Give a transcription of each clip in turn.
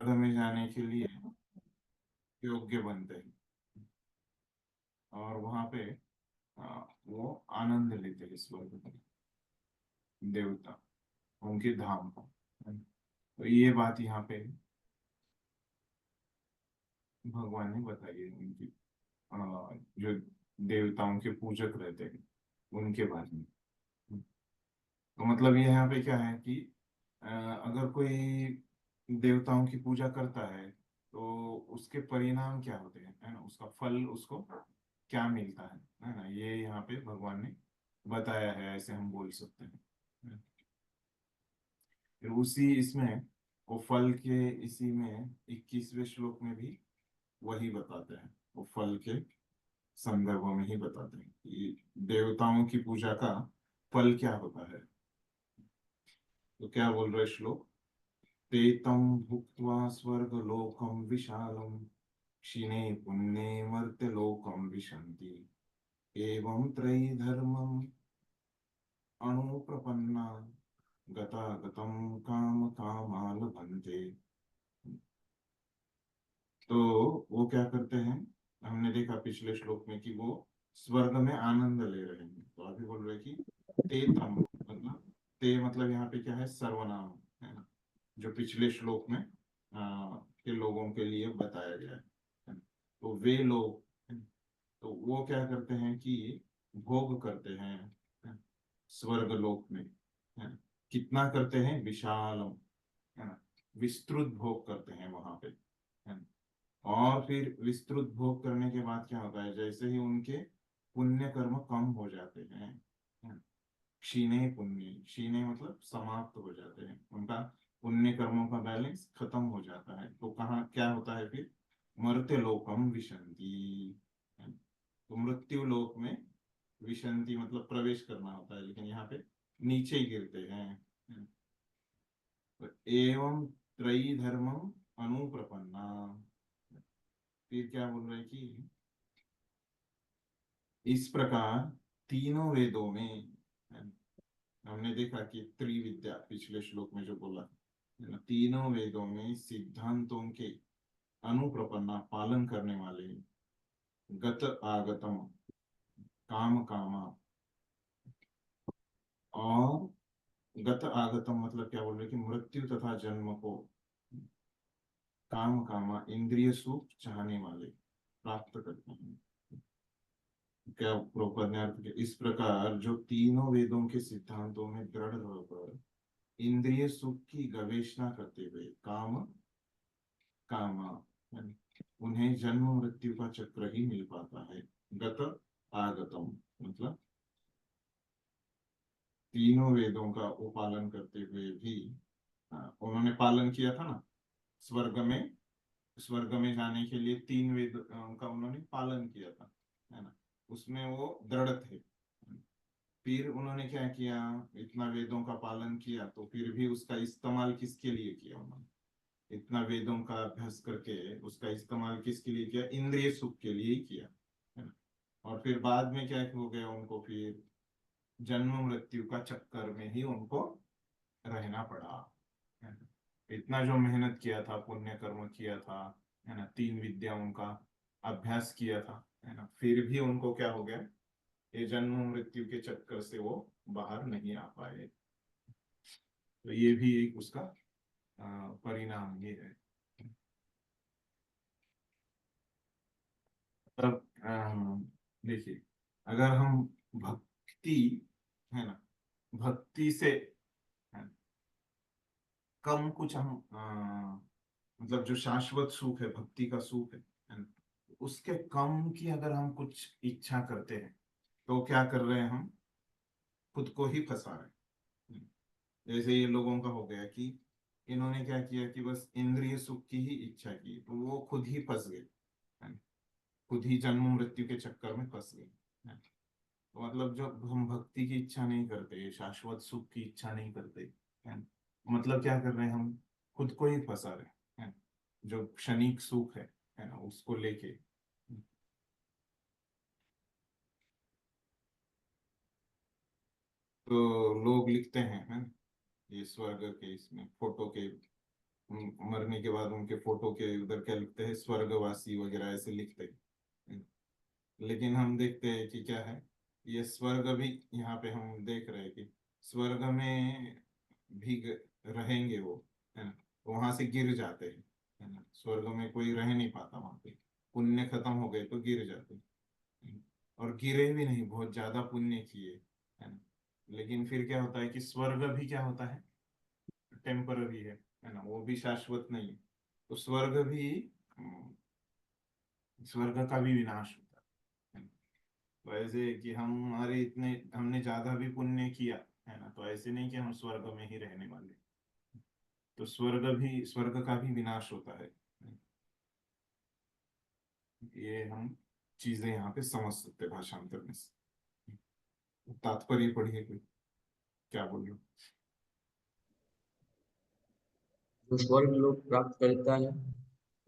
में जाने के लिए योग्य बनते हैं। और वहां पे वो आनंद लेते हैं स्वर्ग में, देवता उनके धाम का। तो ये बात यहाँ पे भगवान ने बताई है उनकी, जो देवताओं के पूजक रहते हैं उनके बारे में। तो मतलब ये यहाँ पे क्या है कि अगर कोई देवताओं की पूजा करता है तो उसके परिणाम क्या होते हैं, है ना, उसका फल उसको क्या मिलता है ना, ये यहाँ पे भगवान ने बताया है, ऐसे हम बोल सकते हैं। फिर उसी इसमें वो फल के इसी में 21वें श्लोक में भी वही बताते हैं, वो फल के संदर्भ में ही बताते हैं कि देवताओं की पूजा का फल क्या होता है। तो क्या बोल रहे श्लोक, ते तं भुक्त्वा स्वर्गलोकं विशालं क्षीणे पुण्ये मर्त्यलोकं विशन्ति एवं त्रयी धर्मम् अणुप्रपन्ना गतागतं काम कामा लभन्ते। तो वो क्या करते हैं, हमने देखा पिछले श्लोक में कि वो स्वर्ग में आनंद ले रहे हैं, तो अभी बोल रहे कि ते तम, मतलब ते मतलब यहाँ पे क्या है, सर्वनाम है ना, जो पिछले श्लोक में के लोगों के लिए बताया गया है ना? तो वे लोग है ना? तो वो क्या करते हैं कि भोग करते हैं, है ना? स्वर्ग लोक में, है ना? कितना करते हैं, विशालम, है ना, विस्तृत भोग करते हैं वहां पे, है ना? और फिर विस्तृत भोग करने के बाद क्या होता है, जैसे ही उनके पुण्य कर्म कम हो जाते हैं, है ना? क्षीणे पुण्य, क्षीणे मतलब समाप्त हो जाते हैं, उनका पुण्य कर्मों का बैलेंस खत्म हो जाता है, तो कहाँ क्या होता है फिर, मर्त्य लोकम विशंति, है ना? तो मृत्यु लोक में विशंति मतलब प्रवेश करना होता है, लेकिन यहाँ पे नीचे ही गिरते हैं, है ना? तो एवं त्रयी धर्मम अनुप्रपन्ना, फिर क्या बोल रहे हैं कि इस प्रकार तीनों वेदों में, है ना, हमने देखा कि त्रिविद्या पिछले श्लोक में जो बोला है ना, तीनों वेदों में सिद्धांतों के अनुप्रपन्ना पालन करने वाले गत आगतम काम कामा, और गत आगतम मतलब क्या बोल रहे कि मृत्यु तथा जन्म को काम कामा इंद्रिय सुख चाहने वाले प्राप्त करते हैं। क्या प्रॉपर ने अर्थ किया, इस प्रकार जो तीनों वेदों के सिद्धांतों में दृढ़ होकर इंद्रिय सुख की गवेषणा करते हुए काम कामा, उन्हें जन्म मृत्यु का चक्र ही मिल पाता है। गत आगतम मतलब तीनों वेदों का वो पालन करते हुए भी, उन्होंने पालन किया था ना, स्वर्ग में, स्वर्ग में जाने के लिए तीन वेद का उन्होंने पालन किया था, है ना, उसमें वो दृढ़ थे। फिर उन्होंने क्या किया, इतना वेदों का पालन किया तो फिर भी उसका इस्तेमाल किसके लिए किया उन्होंने, इतना वेदों का अभ्यास करके उसका इस्तेमाल किसके लिए किया, इंद्रिय सुख के लिए ही किया, है ना। और फिर बाद में क्या हो गया, उनको फिर जन्म मृत्यु का चक्कर में ही उनको रहना पड़ा, है ना। इतना जो मेहनत किया था, पुण्य कर्म किया था, है ना, तीन विद्या उनका अभ्यास किया था, है ना, फिर भी उनको क्या हो गया, ये जन्म मृत्यु के चक्कर से वो बाहर नहीं आ पाए। तो ये भी एक उसका परिणाम ही है। तब देखिए, अगर हम भक्ति, है ना, भक्ति से, है ना, कम कुछ हम मतलब जो शाश्वत सुख है, भक्ति का सुख है ना, उसके कम की अगर हम कुछ इच्छा करते हैं तो क्या कर रहे हैं हम, खुद को ही फंसा रहे हैं। जैसे ये लोगों का हो गया कि इन्होंने क्या किया कि बस इंद्रिय सुख की ही इच्छा की, तो वो खुद ही फंस गए, है ना, खुद ही जन्म मृत्यु के चक्कर में फंस गए, है ना। तो मतलब जब हम भक्ति की इच्छा नहीं करते, शाश्वत सुख की इच्छा नहीं करते, है ना, मतलब क्या कर रहे हैं हम, खुद को ही फंसा रहे हैं, है ना। जो क्षणिक सुख है ना, उसको लेके। तो लोग लिखते हैं, है ना, ये स्वर्ग के इसमें फोटो के मरने के बाद उनके फोटो के उधर क्या लिखते हैं, स्वर्गवासी वगैरह ऐसे लिखते हैं। लेकिन हम देखते हैं कि क्या है, ये स्वर्ग भी यहाँ पे हम देख रहे हैं कि स्वर्ग में भी रहेंगे वो, है ना, वहां से गिर जाते हैं, है ना, स्वर्ग में कोई रह नहीं पाता वहां पे, पुण्य खत्म हो गए तो गिर जाते हैं। और गिरे भी नहीं, बहुत ज्यादा पुण्य किए, है ना, लेकिन फिर क्या होता है कि स्वर्ग भी क्या होता है, टेम्पररी है ना, वो भी शाश्वत नहीं है। तो स्वर्ग भी, स्वर्ग का भी विनाश होता है। तो ऐसे कि हम हमारे इतने हमने ज्यादा भी पुण्य किया, है ना, तो ऐसे नहीं कि हम स्वर्ग में ही रहने वाले। तो स्वर्ग का भी विनाश होता है। ये हम चीजें यहाँ पे समझ सकते हैं भाषांतर में से। तात्पर्य पढ़िए कोई, क्या बोल रहे हो। जो स्वर्ग लोक प्राप्त करता है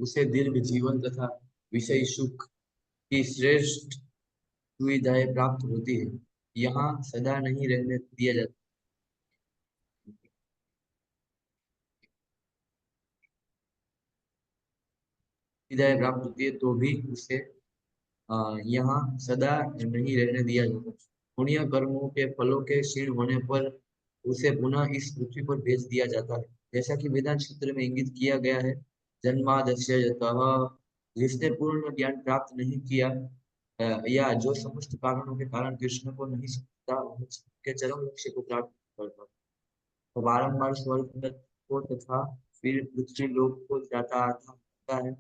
उसे दीर्घ जीवन तथा विषय सुख की श्रेष्ठ सुविधाएं प्राप्त होती है। यहाँ सदा नहीं रहने दिया जाता। सुविधाएं प्राप्त होती है तो भी उसे यहाँ सदा नहीं रहने दिया जाता। पुण्य कर्मों के फलों के क्षीण होने पर उसे पुनः इस पृथ्वी पर भेज दिया जाता है, जैसा कि वेदांत सूत्र में इंगित किया गया है। जन्माद्यस्य यतः, जिसने पूर्ण ज्ञान प्राप्त नहीं किया या जो समस्त कारणों के कारण कृष्ण को नहीं समझता, वह के चरम लक्ष्य को प्राप्त करता, तो बारंबार स्वर्ग को तथा फिर पृथ्वी लोक को जाता आता होता है।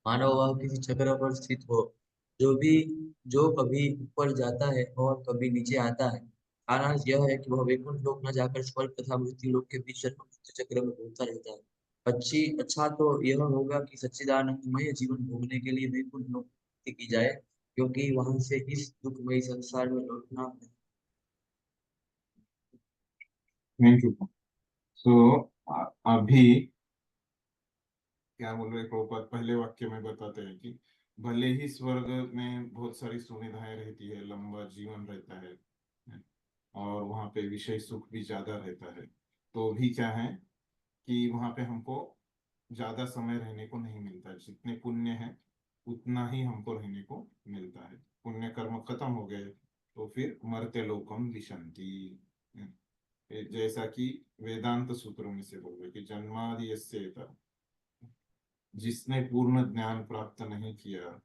मानव वह किसी चक्र पर स्थित हो, जो कभी ऊपर जाता है और कभी नीचे आता है। सारांश यह है कि वह वैकुंठ लोक न जाकर स्वर्ग तथा मृत्यु लोक के बीच जन्म मृत्यु चक्र में घूमता रहता है। अच्छा तो यह होगा कि सच्चिदानंदमय जीवन भोगने के लिए वैकुंठ लोक की प्राप्ति की जाए, क्योंकि वहां से इस दुखमयी संसार में लौटना। Thank you. सो अभी क्या बोल रहे प्रभुपाद पहले वाक्य में बताते हैं कि भले ही स्वर्ग में बहुत सारी सुविधाएं रहती है, लंबा जीवन रहता है, और वहाँ पे विषय सुख भी ज्यादा रहता है, तो भी क्या है कि वहाँ पे हमको ज्यादा समय रहने को नहीं मिलता। जितने पुण्य है उतना ही हमको रहने को मिलता है। पुण्य कर्म खत्म हो गए तो फिर मर्त्य लोकम विशंति। जैसा कि वेदांत सूत्रों में से बोल रहे कि जन्मादि यस्य, जिसने पूर्ण ज्ञान प्राप्त नहीं किया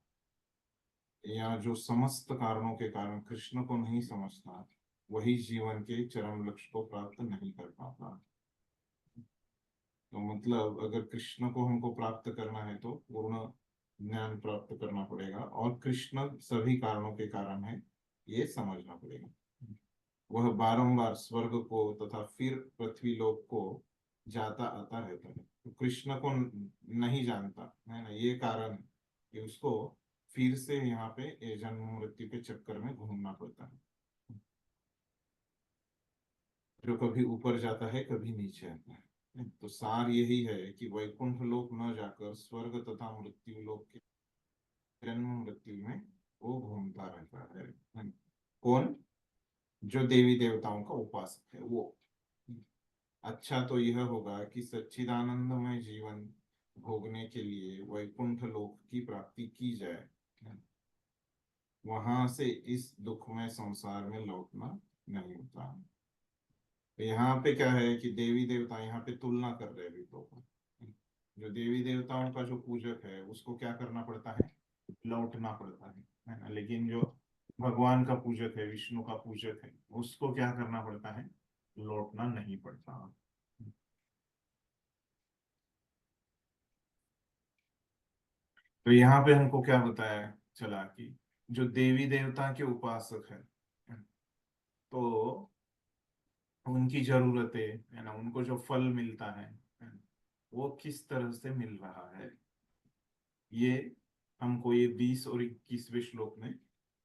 या जो समस्त कारणों के कारण कृष्ण को नहीं समझता, वही जीवन के चरम लक्ष्य को प्राप्त नहीं कर पाता। तो मतलब अगर कृष्ण को हमको प्राप्त करना है तो पूर्ण ज्ञान प्राप्त करना पड़ेगा, और कृष्ण सभी कारणों के कारण है, ये समझना पड़ेगा। वह बारंबार स्वर्ग को तथा फिर पृथ्वी लोक को जाता आता रहता है, तो कृष्ण को नहीं जानता है ना, ये कारण कि उसको फिर से यहाँ पे ये जन्म मृत्यु के चक्कर में घूमना पड़ता है। जो कभी ऊपर जाता है कभी नीचे आता है। तो सार यही है कि वैकुंठ लोक न जाकर स्वर्ग तथा मृत्यु लोक के जन्म मृत्यु में वो घूमता रहता है। कौन? जो देवी देवताओं का उपासक है वो। अच्छा तो यह होगा कि सच्चिदानंदमय जीवन भोगने के लिए वैकुंठ लोक की प्राप्ति की जाए, वहां से इस दुखमय संसार में लौटना नहीं होता। तो यहाँ पे क्या है कि देवी देवता यहाँ पे तुलना कर रहे हैं विप्रो को। जो देवी देवताओं का जो पूजक है उसको क्या करना पड़ता है, लौटना पड़ता है ना, लेकिन जो भगवान का पूजक है, विष्णु का पूजक है, उसको क्या करना पड़ता है, लौटना नहीं पड़ता। तो यहाँ पे हमको क्या बताया चला कि जो देवी देवता के उपासक है, तो उनकी जरूरतें है ना, उनको जो फल मिलता है ना, वो किस तरह से मिल रहा है, ये हमको ये 20 और 21वें श्लोक में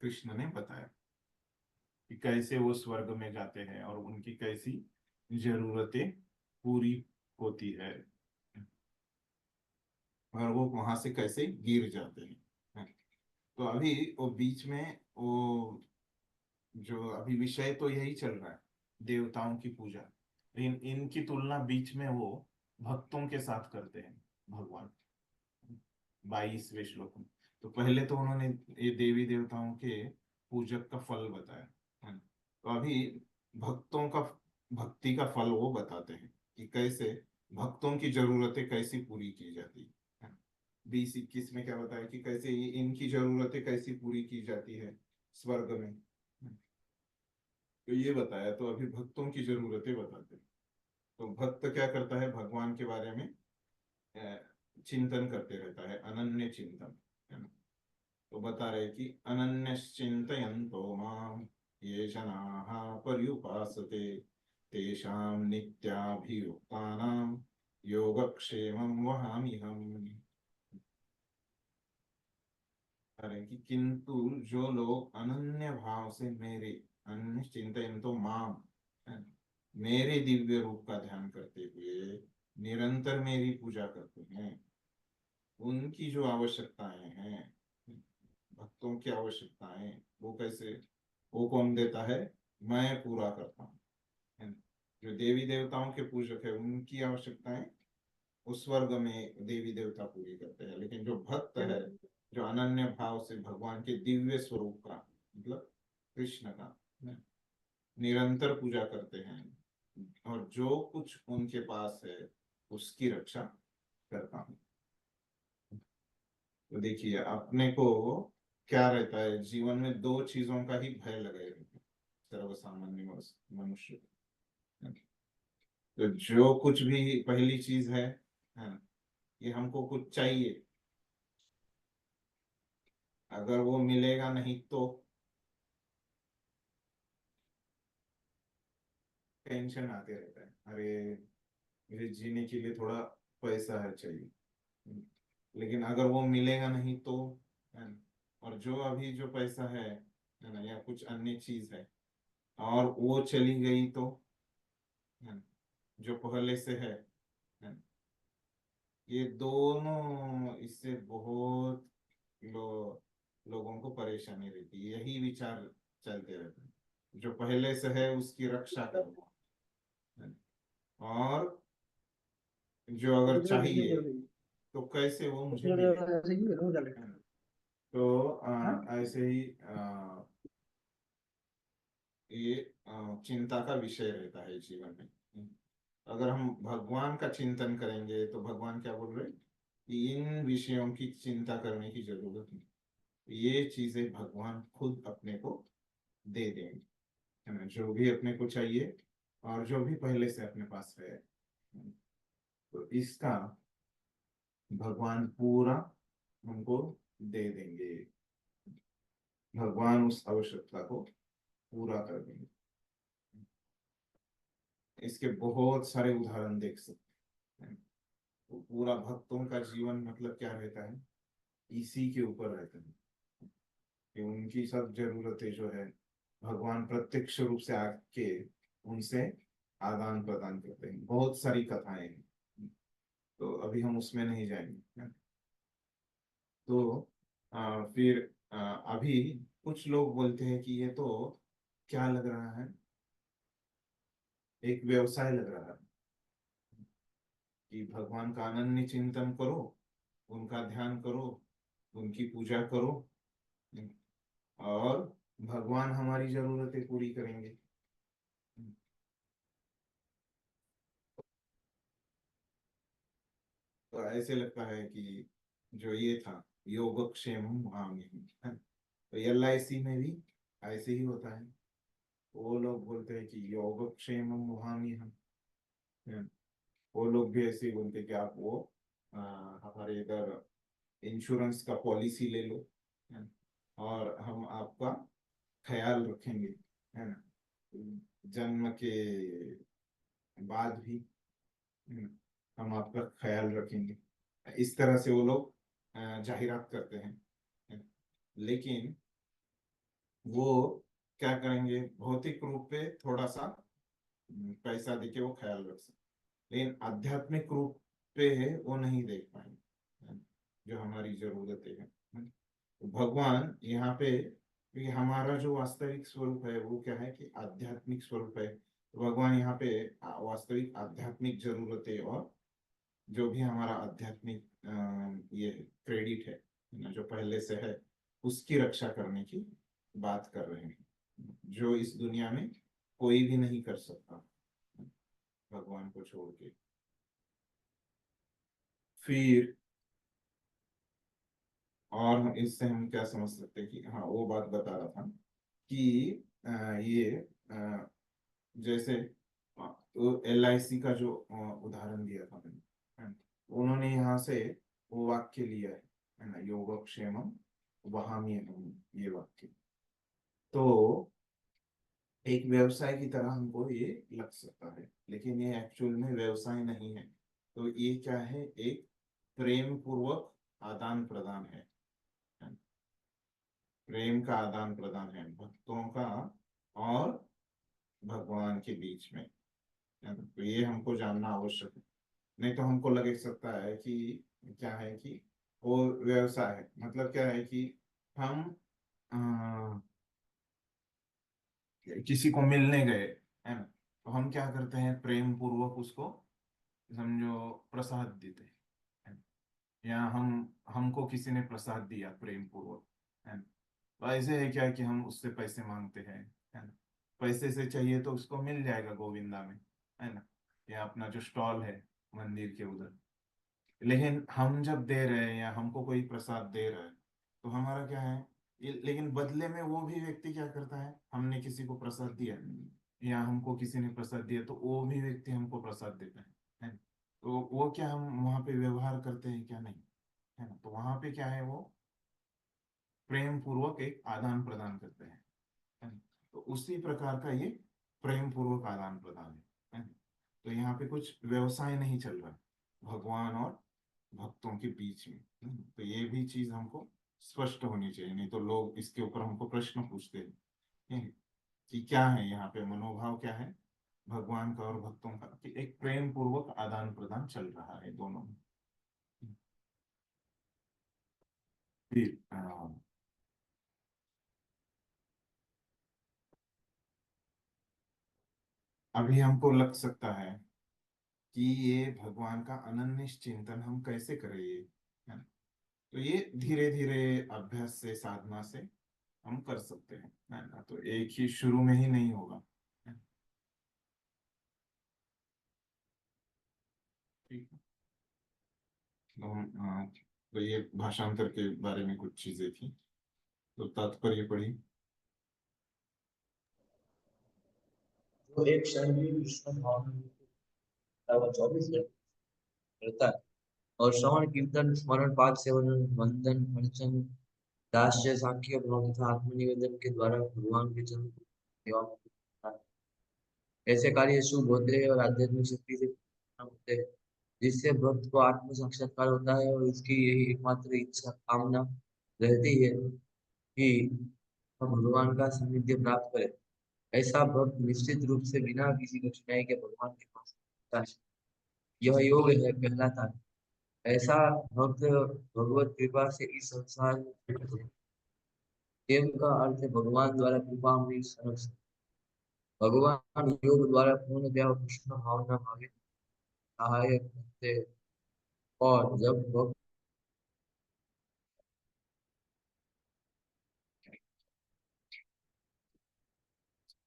कृष्ण ने बताया कि कैसे वो स्वर्ग में जाते हैं और उनकी कैसी जरूरतें पूरी होती है, और वो वहां से कैसे गिर जाते हैं। तो अभी वो बीच में वो जो अभी विषय तो यही चल रहा है, देवताओं की पूजा, लेकिन इनकी तुलना बीच में वो भक्तों के साथ करते हैं भगवान। 22वें श्लोक में तो पहले तो उन्होंने ये देवी देवताओं के पूजक का फल बताया है ना। तो अभी भक्तों का भक्ति का फल वो बताते हैं कि कैसे भक्तों की जरूरतें कैसी पूरी की जाती है ना। 20-21 में क्या बताया कि कैसे ये इनकी जरूरतें कैसी पूरी की जाती है स्वर्ग में। तो ये बताया, तो अभी भक्तों की जरूरतें बताते हैं। तो भक्त क्या करता है, भगवान के बारे में अ, चिंतन करते रहता है, अनन्य चिंतन है ना। तो बता रहे कि अनन्यश्चिन्तयन्तो माम ये जनाः पर्युपासते तेषां नित्याभियुक्तानां योगक्षेमं वहाम्यहम्। अरे कि किंतु जो लोग अनन्य भाव से मेरे, अनन्य चिंतयन्तो माम है ना, मेरे दिव्य रूप का ध्यान करते हुए निरंतर मेरी पूजा करते हैं, उनकी जो आवश्यकताएं हैं, भक्तों की आवश्यकताएं, वो कैसे, वो कौन देता है, मैं पूरा करता हूँ है ना। जो देवी देवताओं के पूजक है उनकी आवश्यकताएं उस वर्ग में देवी देवता पूरी करते हैं, लेकिन जो भक्त है, जो अनन्य भाव से भगवान के दिव्य स्वरूप का मतलब कृष्ण का है, निरंतर पूजा करते हैं और जो कुछ उनके पास है उसकी रक्षा करता हूँ। तो देखिए अपने को क्या रहता है, जीवन में दो चीजों का ही भय लगाए रहता है सर्वसामान्य मनुष्य को। तो जो कुछ भी पहली चीज है ना, ये हमको कुछ चाहिए, अगर वो मिलेगा नहीं तो टेंशन आते रहता है, अरे मुझे जीने के लिए थोड़ा पैसा है चाहिए। लेकिन अगर वो मिलेगा नहीं तो है ना, और जो अभी जो पैसा है ना, या कुछ अन्य चीज है और वो चली गई तो है ना, जो पहले से है ना, ये दोनों इससे बहुत लोगों को परेशानी रहती है, यही विचार चलते रहते हैं। जो पहले से है उसकी रक्षा करो है ना, और जो अगर चाहिए तो कैसे वो मुझे मिलेगा है ना। तो ऐसे ही ये चिंता का विषय रहता है जीवन में। अगर हम भगवान का चिंतन करेंगे तो भगवान क्या बोल रहे हैं कि इन विषयों की चिंता करने की जरूरत नहीं, ये चीजें भगवान खुद अपने को दे देंगे है ना, जो भी अपने को चाहिए और जो भी पहले से अपने पास है। तो इसका भगवान पूरा हमको दे देंगे, भगवान उस आवश्यकता को पूरा कर देंगे। इसके बहुत सारे उदाहरण देख सकते हैं। तो पूरा भक्तों का जीवन मतलब क्या रहता है, इसी के ऊपर रहता है कि उनकी सब जरूरतें जो है भगवान प्रत्यक्ष रूप से आके उनसे आदान प्रदान करते हैं। बहुत सारी कथाएं हैं, तो अभी हम उसमें नहीं जाएंगे। तो फिर अभी कुछ लोग बोलते हैं कि ये तो क्या लग रहा है, एक व्यवसाय लग रहा है कि भगवान का अनन्य चिंतन करो, उनका ध्यान करो, उनकी पूजा करो और भगवान हमारी जरूरतें पूरी करेंगे। तो ऐसे लगता है कि जो ये था योगक्षेम है, तो LIC में भी ऐसे ही होता है। वो लोग बोलते हैं कि योगक्षेम मुहामी हम है। वो लोग भी ऐसे ही बोलते हैं कि आप वो हमारे इधर इंश्योरेंस का पॉलिसी ले लो है, और हम आपका ख्याल रखेंगे है ना, जन्म के बाद भी है ना, हम आपका ख्याल रखेंगे। इस तरह से वो लोग जाहिरात करते हैं है ना। लेकिन वो क्या करेंगे, भौतिक रूप पे थोड़ा सा पैसा देके वो ख्याल रख सकते, लेकिन आध्यात्मिक रूप पे है वो नहीं देख पाएंगे है, जो हमारी जरूरतें है। तो भगवान यहाँ पे, क्योंकि हमारा जो वास्तविक स्वरूप है वो क्या है कि आध्यात्मिक स्वरूप है, तो भगवान यहाँ पे वास्तविक आध्यात्मिक जरूरतें और जो भी हमारा आध्यात्मिक ये क्रेडिट है ना, जो पहले से है, उसकी रक्षा करने की बात कर रहे हैं, जो इस दुनिया में कोई भी नहीं कर सकता भगवान को छोड़ के। फिर और इससे हम क्या समझ सकते हैं कि हाँ, वो बात बता रहा था कि ये जैसे तो LIC का जो उदाहरण दिया था मैंने, है ना? उन्होंने यहाँ से वो वाक्य लिया है ना, योगक्षेमम वहाम्यहम्, ये वाक्य। तो एक व्यवसाय की तरह हमको ये लग सकता है, लेकिन ये एक्चुअल में व्यवसाय नहीं है। तो ये क्या है, एक प्रेम पूर्वक आदान प्रदान है, प्रेम का आदान प्रदान है भक्तों का और भगवान के बीच में, है ना? तो ये हमको जानना आवश्यक है। नहीं तो हमको लग सकता है कि क्या है कि वो व्यवसाय है, मतलब क्या है कि हम किसी को मिलने गए, है ना, तो हम क्या करते हैं, प्रेम पूर्वक उसको समझो प्रसाद देते हैं, है ना? या हमको किसी ने प्रसाद दिया प्रेम पूर्वक, है ना, तो ऐसे है क्या कि हम उससे पैसे मांगते हैं, है ना? पैसे से चाहिए तो उसको मिल जाएगा गोविंदा में, है ना, या अपना जो स्टॉल है मंदिर के उधर। लेकिन हम जब दे रहे हैं या हमको कोई प्रसाद दे रहा है, तो हमारा क्या है, लेकिन बदले में वो भी व्यक्ति क्या करता है, हमने किसी को प्रसाद दिया या हमको किसी ने प्रसाद दिया, तो वो भी व्यक्ति हमको प्रसाद देता है ना? तो वो क्या हम वहां पे व्यवहार करते हैं क्या, नहीं, है ना? तो वहां पे क्या है, वो प्रेम पूर्वक एक आदान प्रदान करते हैं, है ना? तो उसी प्रकार का ये प्रेम पूर्वक आदान प्रदान है ना? तो यहाँ पे कुछ व्यवसाय नहीं चल रहा भगवान और भक्तों के बीच में, है ना? तो ये भी चीज हमको स्पष्ट होनी चाहिए, नहीं तो लोग इसके ऊपर हमको प्रश्न पूछते हैं, है ना? कि क्या है यहाँ पे मनोभाव, क्या है भगवान का और भक्तों का, कि एक प्रेम पूर्वक आदान प्रदान चल रहा है दोनों में। फिर अभी हमको लग सकता है कि ये भगवान का अनन्य चिंतन हम कैसे करें, ये, है ना? तो ये धीरे धीरे अभ्यास से, साधना से हम कर सकते हैं, है ना? तो एक ही शुरू में ही नहीं होगा, है ना? ठीक है। तो तो ये भाषांतर के बारे में कुछ चीजें थी, तो तात्पर्य पढ़ी। जो एक क्षण भी कृष्ण भावना 24 घंटे रहता है और श्रवण कीर्तन स्मरण पाठ सेवन वंदन अर्चन दास्य साख्य भाव तथा आत्मनिवेदन के द्वारा भगवान के चरण सेवा में करता है। ऐसे कार्य शुभ होते हैं और आध्यात्मिक शक्ति से पूर्ण होते हैं, जिससे भक्त को आत्म साक्षात्कार होता है और इसकी यही एकमात्र इच्छा कामना रहती है कि हम भगवान का सानिध्य प्राप्त करें। ऐसा भक्त निश्चित रूप से बिना किसी कठिनाई के भगवान के पास पहुंचता है। यह योग है कहलाता है। ऐसा भक्त भगवत कृपा से इस संसार में प्रकट है। देव का अर्थ है भगवान द्वारा कृपा में संरक्षण। भगवान योग द्वारा पूर्णतया कृष्ण भावना भावित सहायक होते हैं। और जब भक्त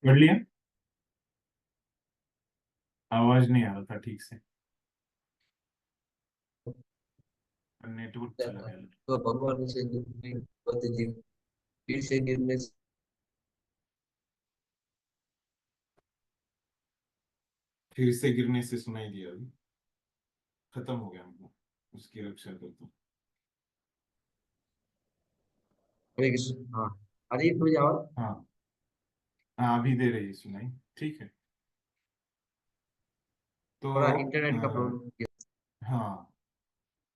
पढ़ लिया, आवाज नहीं आ रहा था ठीक से, नेटवर्क चला जाता है गया। तो भगवान से दुख नहीं होते जीव फिर से गिरने से फिर से गिरने से सुनाई दिया अभी, खत्म हो गया हमको, उसकी रक्षा करता। हरे कृष्ण। हाँ, अरे थोड़ी आवाज हाँ, हाँ अभी दे रही है सुनाई, ठीक है। तो थोड़ा इंटरनेट का प्रॉब्लम। हाँ,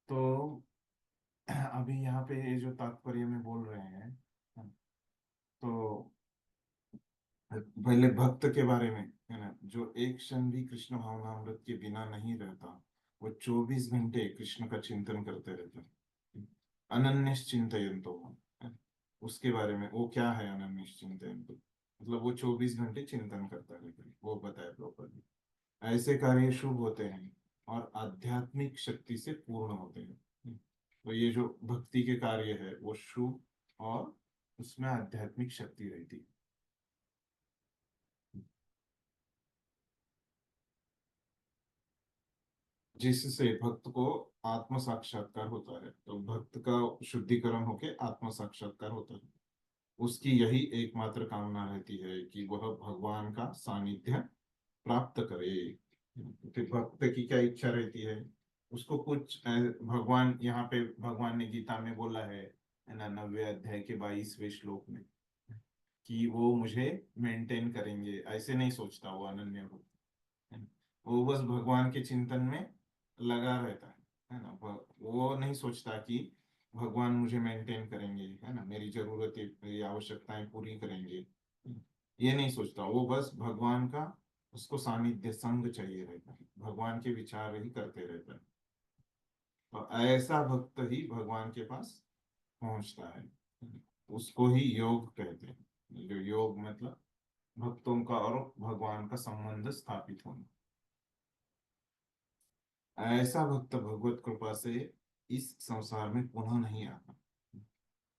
तो अभी यहाँ पे ये जो तात्पर्य में बोल रहे हैं, तो पहले भक्त के बारे में, है ना, जो एक क्षण भी कृष्ण भावनामृत के बिना नहीं रहता, वो 24 घंटे कृष्ण का चिंतन करते रहते हैं, अनन्य चिंतयंतो, है ना? उसके बारे में वो क्या है अनन्य चिंतयंतो, मतलब वो 24 घंटे चिंतन करता रहता है, वो बताया प्रॉपर। ऐसे कार्य शुभ होते हैं और आध्यात्मिक शक्ति से पूर्ण होते हैं। तो ये जो भक्ति के कार्य है वो शुभ और उसमें आध्यात्मिक शक्ति रहती है। जिससे भक्त को आत्म साक्षात्कार होता है। तो भक्त का शुद्धिकरण होके आत्म साक्षात्कार होता है। उसकी यही एकमात्र कामना रहती है कि वह भगवान का सानिध्य प्राप्त करे। तो भक्त की क्या इच्छा रहती है? उसको कुछ भगवान यहाँ पे भगवान ने गीता में बोला है ना, 9वें अध्याय के 22वें श्लोक में, कि वो मुझे मेंटेन करेंगे। ऐसे नहीं सोचता वो अनन्य भक्त, है ना। वो बस भगवान के चिंतन में लगा रहता है ना। वो नहीं सोचता कि भगवान मुझे मेंटेन करेंगे, है ना, मेरी जरूरतें मेरी आवश्यकताएं पूरी करेंगे। ये नहीं सोचता वो, बस भगवान का उसको सानिध्य संग चाहिए रहता है, भगवान के विचार ही करते रहता है। तो ऐसा भक्त ही भगवान के पास पहुंचता है। उसको ही योग कहते हैं। जो योग मतलब भक्तों का और भगवान का संबंध स्थापित होना। ऐसा भक्त भगवत कृपा से इस संसार में पुनः नहीं आता।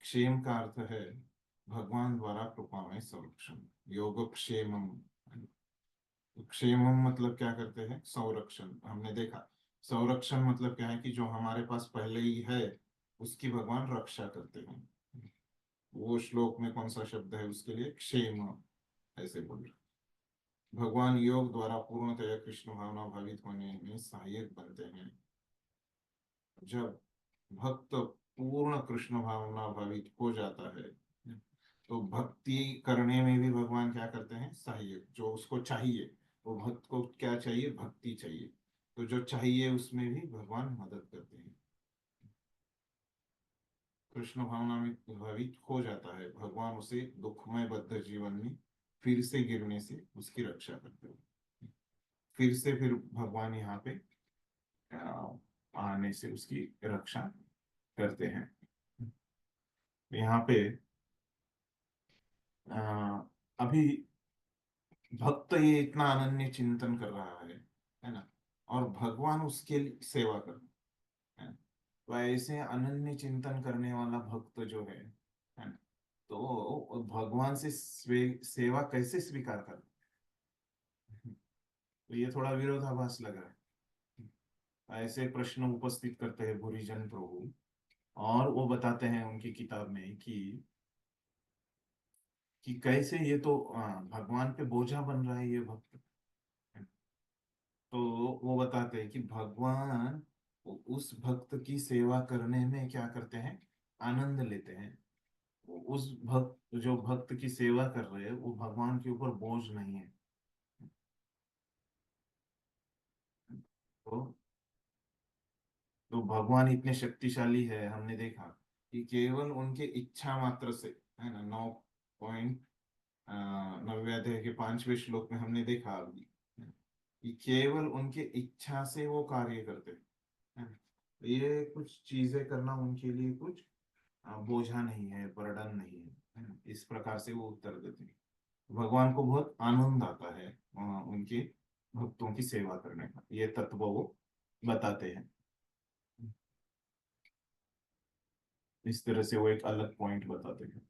क्षेम का अर्थ है भगवान द्वारा कृपा में संरक्षण। योग क्षेमम। क्षेमम मतलब क्या करते हैं? संरक्षण। हमने देखा संरक्षण मतलब क्या है कि जो हमारे पास पहले ही है उसकी भगवान रक्षा करते हैं। वो श्लोक में कौन सा शब्द है उसके लिए? क्षेम। ऐसे बोल रहे भगवान योग द्वारा पूर्णतया कृष्ण भावना भावित होने में सहायक बनते हैं। जब भक्त पूर्ण कृष्ण भावना भावित हो जाता है तो भक्ति करने में भी भगवान क्या करते हैं? सहायक। जो उसको चाहिए, वो भक्त को क्या चाहिए? भक्ति चाहिए। तो जो चाहिए उसमें भी भगवान मदद करते हैं। कृष्ण भावना में भावित हो जाता है, भगवान उसे दुखमय बद्ध जीवन में फिर से गिरने से उसकी रक्षा करते हैं। फिर भगवान यहाँ पे आने से उसकी रक्षा करते हैं। यहाँ पे अ, अभी भक्त ये इतना अनन्य चिंतन कर रहा है ना, और भगवान उसके लिए सेवा कर रहे हैं। तो ऐसे अनन्य चिंतन करने वाला भक्त जो है ना, तो भगवान से सेवा कैसे स्वीकार कर? तो ये थोड़ा विरोधाभास लग रहा है। ऐसे प्रश्न उपस्थित करते हैं बुरीजन प्रभु, और वो बताते हैं उनकी किताब में कि कैसे ये तो भगवान पे बोझा बन रहा है ये भक्त। तो वो बताते हैं कि भगवान उस भक्त की सेवा करने में क्या करते हैं? आनंद लेते हैं। उस भक्त जो भक्त की सेवा कर रहे हैं वो भगवान के ऊपर बोझ नहीं है। तो तो भगवान इतने शक्तिशाली है, हमने देखा कि केवल उनके इच्छा मात्र से, है ना, 9 9वें अध्याय के 5वें श्लोक में हमने देखा अभी कि केवल उनके इच्छा से वो कार्य करते हैं। ये कुछ चीजें करना उनके लिए कुछ बोझा नहीं है, बर्डन नहीं है ना? इस प्रकार से वो उत्तर देते हैं। भगवान को बहुत आनंद आता है उनके भक्तों की सेवा करने का। ये तत्व वो बताते हैं। इस तरह से वो एक अलग पॉइंट बताते हैं।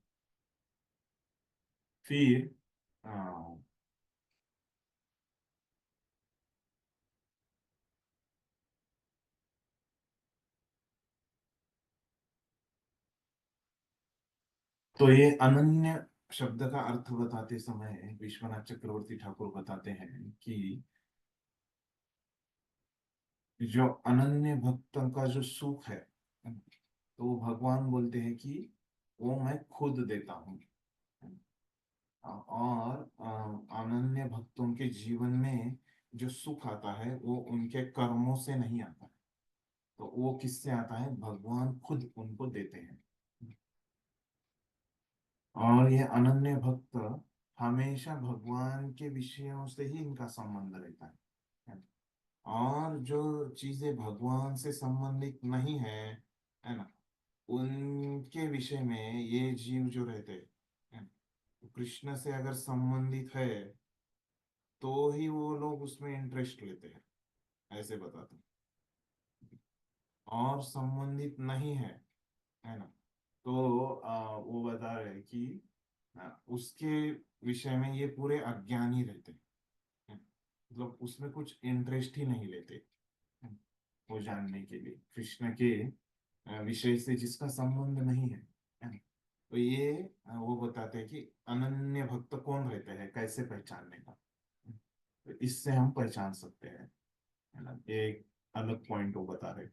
फिर अ, तो ये अनन्य शब्द का अर्थ बताते समय विश्वनाथ चक्रवर्ती ठाकुर बताते हैं कि जो अनन्य भक्तों का जो सुख है, तो भगवान बोलते हैं कि वो मैं खुद देता हूँ। और अनन्य भक्तों के जीवन में जो सुख आता है वो उनके कर्मों से नहीं आता है। तो वो किससे आता है? भगवान खुद उनको देते हैं। और ये अनन्य भक्त हमेशा भगवान के विषयों से ही इनका संबंध रहता है। और जो चीजें भगवान से संबंधित नहीं है ना, उनके विषय में ये जीव जो रहते हैं, तो कृष्ण से अगर संबंधित है तो ही वो लोग उसमें इंटरेस्ट लेते हैं। ऐसे बताते हैं, और संबंधित नहीं है ना। तो वो बता रहे हैं कि उसके विषय में ये पूरे अज्ञानी रहते हैं, मतलब उसमें कुछ इंटरेस्ट ही नहीं लेते हैं, वो जानने के लिए कृष्ण के विषय से जिसका संबंध नहीं है ना। तो ये वो बताते हैं कि अनन्य भक्त कौन रहते हैं, कैसे पहचानने का। तो इससे हम पहचान सकते हैं, है ना। ये एक अलग पॉइंट वो बता रहे हैं।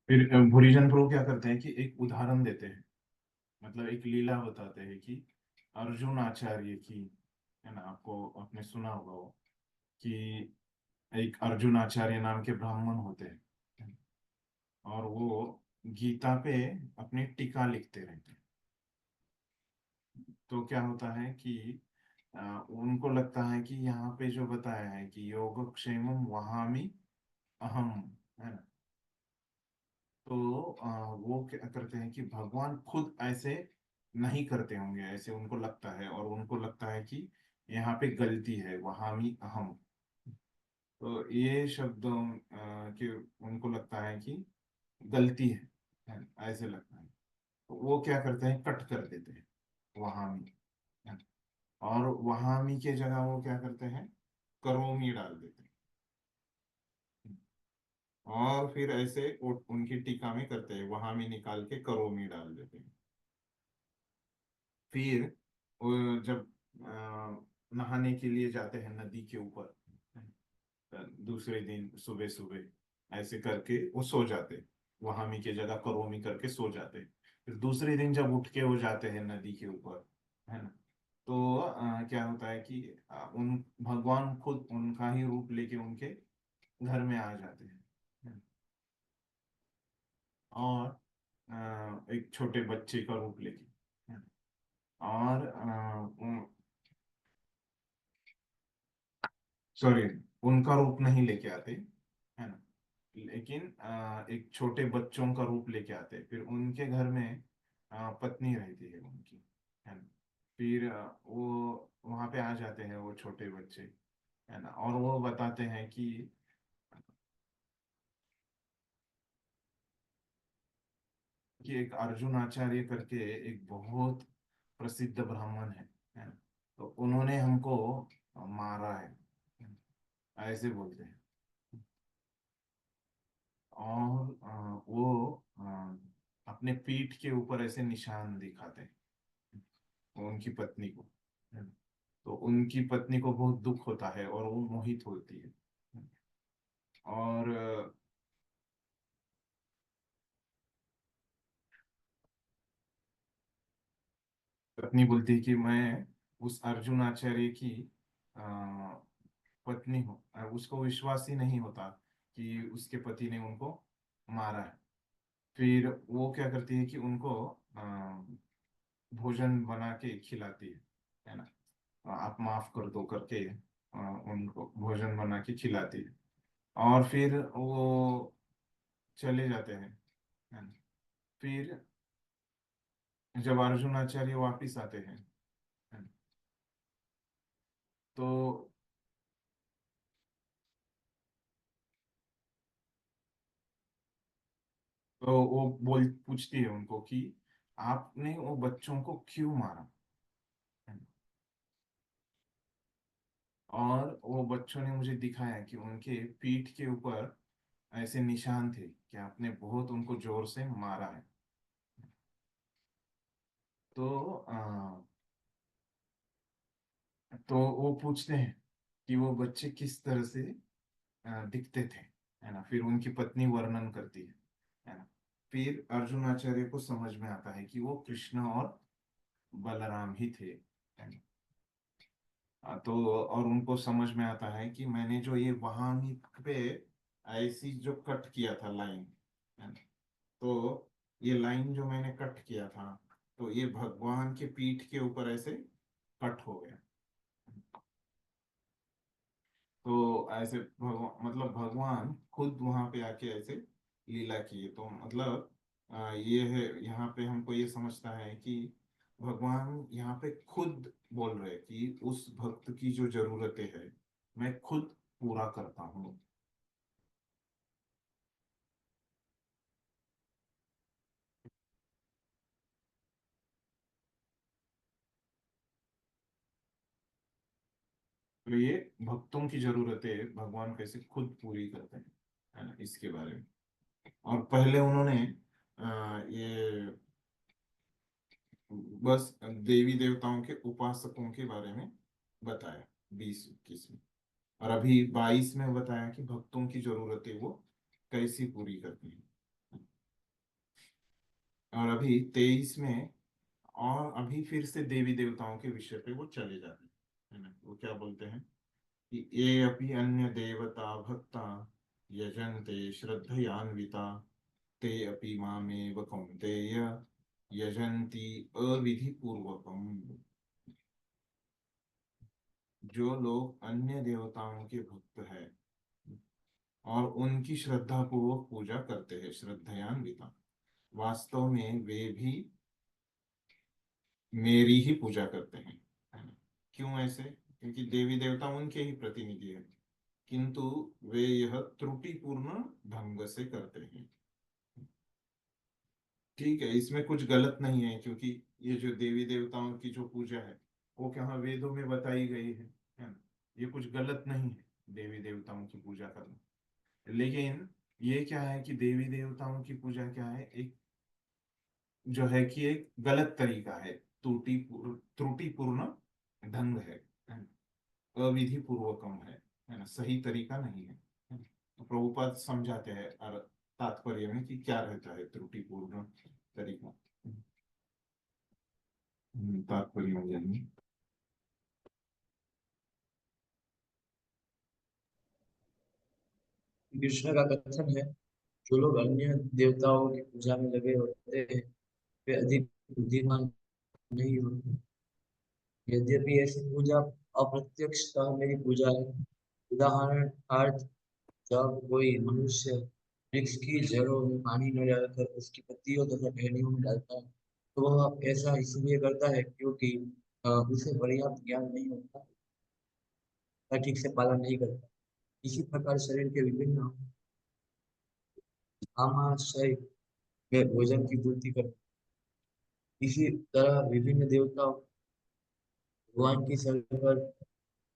फिर भूरिजन प्रो क्या करते हैं कि एक उदाहरण देते हैं, मतलब एक लीला बताते हैं कि अर्जुन आचार्य की, है ना, आपको आपने सुना होगा वो, कि एक अर्जुन आचार्य नाम के ब्राह्मण होते हैं, और वो गीता पे अपनी टीका लिखते रहते हैं। तो क्या होता है कि उनको लगता है कि यहाँ पे जो बताया है कि योगक्षेमम वहामि अहम, है ना। तो वो क्या करते हैं कि भगवान खुद ऐसे नहीं करते होंगे, ऐसे उनको लगता है, और उनको लगता है कि यहाँ पे गलती है, वहामी अहम। तो ये शब्द कि उनको लगता है कि गलती है ना, ऐसे लगता है। तो वो क्या करते हैं, कट कर देते हैं वहामी, है ना। और वहामी के जगह वो क्या करते हैं, करोमी डाल देते हैं। और फिर ऐसे उनकी टीका में करते हैं, वहामी निकाल के करोमी डाल देते हैं। फिर वो जब नहाने के लिए जाते हैं नदी के ऊपर, दूसरे दिन सुबह सुबह ऐसे करके वो सो जाते, वहामी के जगह करोमी करके सो जाते। फिर दूसरे दिन जब उठ के वो जाते हैं नदी के ऊपर, है ना। तो क्या होता है कि उन भगवान खुद उनका ही रूप लेके उनके घर में आ जाते हैं, है ना। और एक छोटे बच्चे का रूप लेके, है ना। और सॉरी, उनका रूप नहीं लेके आते, है ना, लेकिन एक छोटे बच्चों का रूप लेके आते। फिर उनके घर में पत्नी रहती है उनकी, है ना। फिर वो वहां पे आ जाते हैं वो छोटे बच्चे, है ना, और वो बताते हैं कि एक अर्जुन आचार्य करके एक बहुत प्रसिद्ध ब्राह्मण है ना। तो उन्होंने हमको मारा है ना, ऐसे बोलते हैं। और वो अपने पीठ के ऊपर ऐसे निशान दिखाते हैं उनकी पत्नी को, है ना। तो उनकी पत्नी को बहुत दुख होता है और वो मोहित होती है। और पत्नी बोलती है कि मैं उस अर्जुन आचार्य की अ, पत्नी हूँ। उसको विश्वास ही नहीं होता कि उसके पति ने उनको मारा है। फिर वो क्या करती है कि उनको अ, भोजन बना के खिलाती है ना। आप माफ कर दो करके उनको भोजन बना के खिलाती है। और फिर वो चले जाते हैं, है ना। फिर जब अर्जुनाचार्य वापिस आते हैं, है ना, तो वो बोल पूछती है उनको कि आपने वो बच्चों को क्यों मारा, है ना? और वो बच्चों ने मुझे दिखाया कि उनके पीठ के ऊपर ऐसे निशान थे कि आपने बहुत उनको जोर से मारा है। तो तो वो पूछते हैं कि वो बच्चे किस तरह से दिखते थे, है ना। फिर उनकी पत्नी वर्णन करती है ना। फिर अर्जुन आचार्य को समझ में आता है कि वो कृष्ण और बलराम ही थे, है ना। तो और उनको समझ में आता है कि मैंने जो ये वहां पे ऐसी जो कट किया था लाइन, है ना, तो ये लाइन जो मैंने कट किया था, तो ये भगवान के पीठ के ऊपर ऐसे कट हो गया। तो ऐसे भगवान मतलब भगवान खुद वहां पे आके ऐसे लीला किए, तो मतलब ये है यहाँ पे हमको ये समझता है कि भगवान यहाँ पे खुद बोल रहे कि उस भक्त की जो जरूरतें है मैं खुद पूरा करता हूँ। तो ये भक्तों की जरूरतें भगवान कैसे खुद पूरी करते हैं, है ना, इसके बारे में। और पहले उन्होंने ये बस देवी देवताओं के उपासकों के बारे में बताया 20-21 में। और अभी 22 में बताया कि भक्तों की जरूरतें वो कैसी पूरी करती हैं। और अभी 23 में और अभी फिर से देवी देवताओं के विषय पे वो चले जाते हैं, है ना। वो क्या बोलते हैं कि ये अपि अन्य देवता भक्ता यजन्ते श्रद्धयान्विता ते अपि मामेव कौन्तेय यजन्ति अविधि पूर्वकम। जो लोग अन्य देवताओं के भक्त हैं और उनकी श्रद्धा पूर्वक पूजा करते हैं, श्रद्धयान्विता, वास्तव में वे भी मेरी ही पूजा करते हैं, है ना। क्यों ऐसे? क्योंकि देवी देवता उनके ही प्रतिनिधि है, किंतु वे यह त्रुटिपूर्ण ढंग से करते हैं। ठीक है, इसमें कुछ गलत नहीं है, क्योंकि ये जो देवी देवताओं की जो पूजा है वो क्या वेदों में बताई गई है ना। ये कुछ गलत नहीं है देवी देवताओं की पूजा करना। लेकिन ये क्या है कि देवी देवताओं की पूजा क्या है, एक जो है कि एक गलत तरीका है, त्रुटिपूर्ण ढंग है ना? अविधि पूर्वकम है ना, सही तरीका नहीं है ना? तो प्रभुपाद समझाते हैं और तात्पर्य में कि क्या रहता है त्रुटिपूर्ण तरीका। तात्पर्य में जानिए। कृष्ण का कथन है, जो लोग अन्य देवताओं की पूजा में लगे होते हैं वे अधिक बुद्धिमान नहीं होते। यद्यपि ऐसी पूजा अप्रत्यक्षतः मेरी पूजा है। उदाहरणार्थ, जब कोई मनुष्य वृक्ष की जड़ों में पानी न डालकर उसकी पत्तियों तथा टहनियों में डालता है, तो वह ऐसा इसलिए करता है क्योंकि उसे पर्याप्त ज्ञान नहीं होता या ठीक से पालन नहीं करता। इसी प्रकार शरीर के विभिन्न आमाशय में भोजन की पूर्ति करता है। इसी तरह विभिन्न देवताओं भगवान की सरकार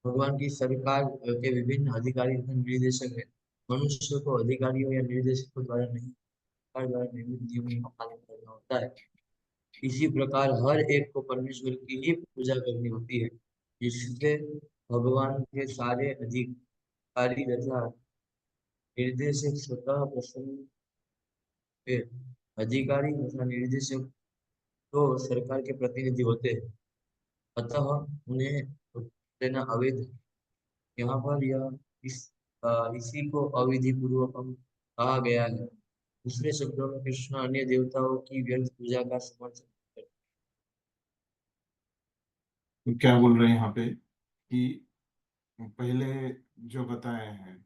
भगवान की सरकार के विभिन्न अधिकारी तथा निर्देशक है। मनुष्य को अधिकारियों या निर्देशकों द्वारा नहीं, सरकार द्वारा निर्मित नियमों का पालन करना होता है। इसी प्रकार हर एक को परमेश्वर की ही पूजा करनी होती है, जिससे भगवान के सारे अधिकारी तथा निर्देशक स्वतः प्रसन्न हुए। अधिकारी तथा निर्देशक तो सरकार के प्रतिनिधि होते हैं, अतः उन्हें देना अवैध है। यहाँ पर इसी को अविधि पूर्वकम कहा गया है। दूसरे शब्दों में कृष्ण अन्य देवताओं की व्यर्थ पूजा का समर्थन करते तो क्या बोल रहे हैं यहाँ पे कि पहले जो बताए हैं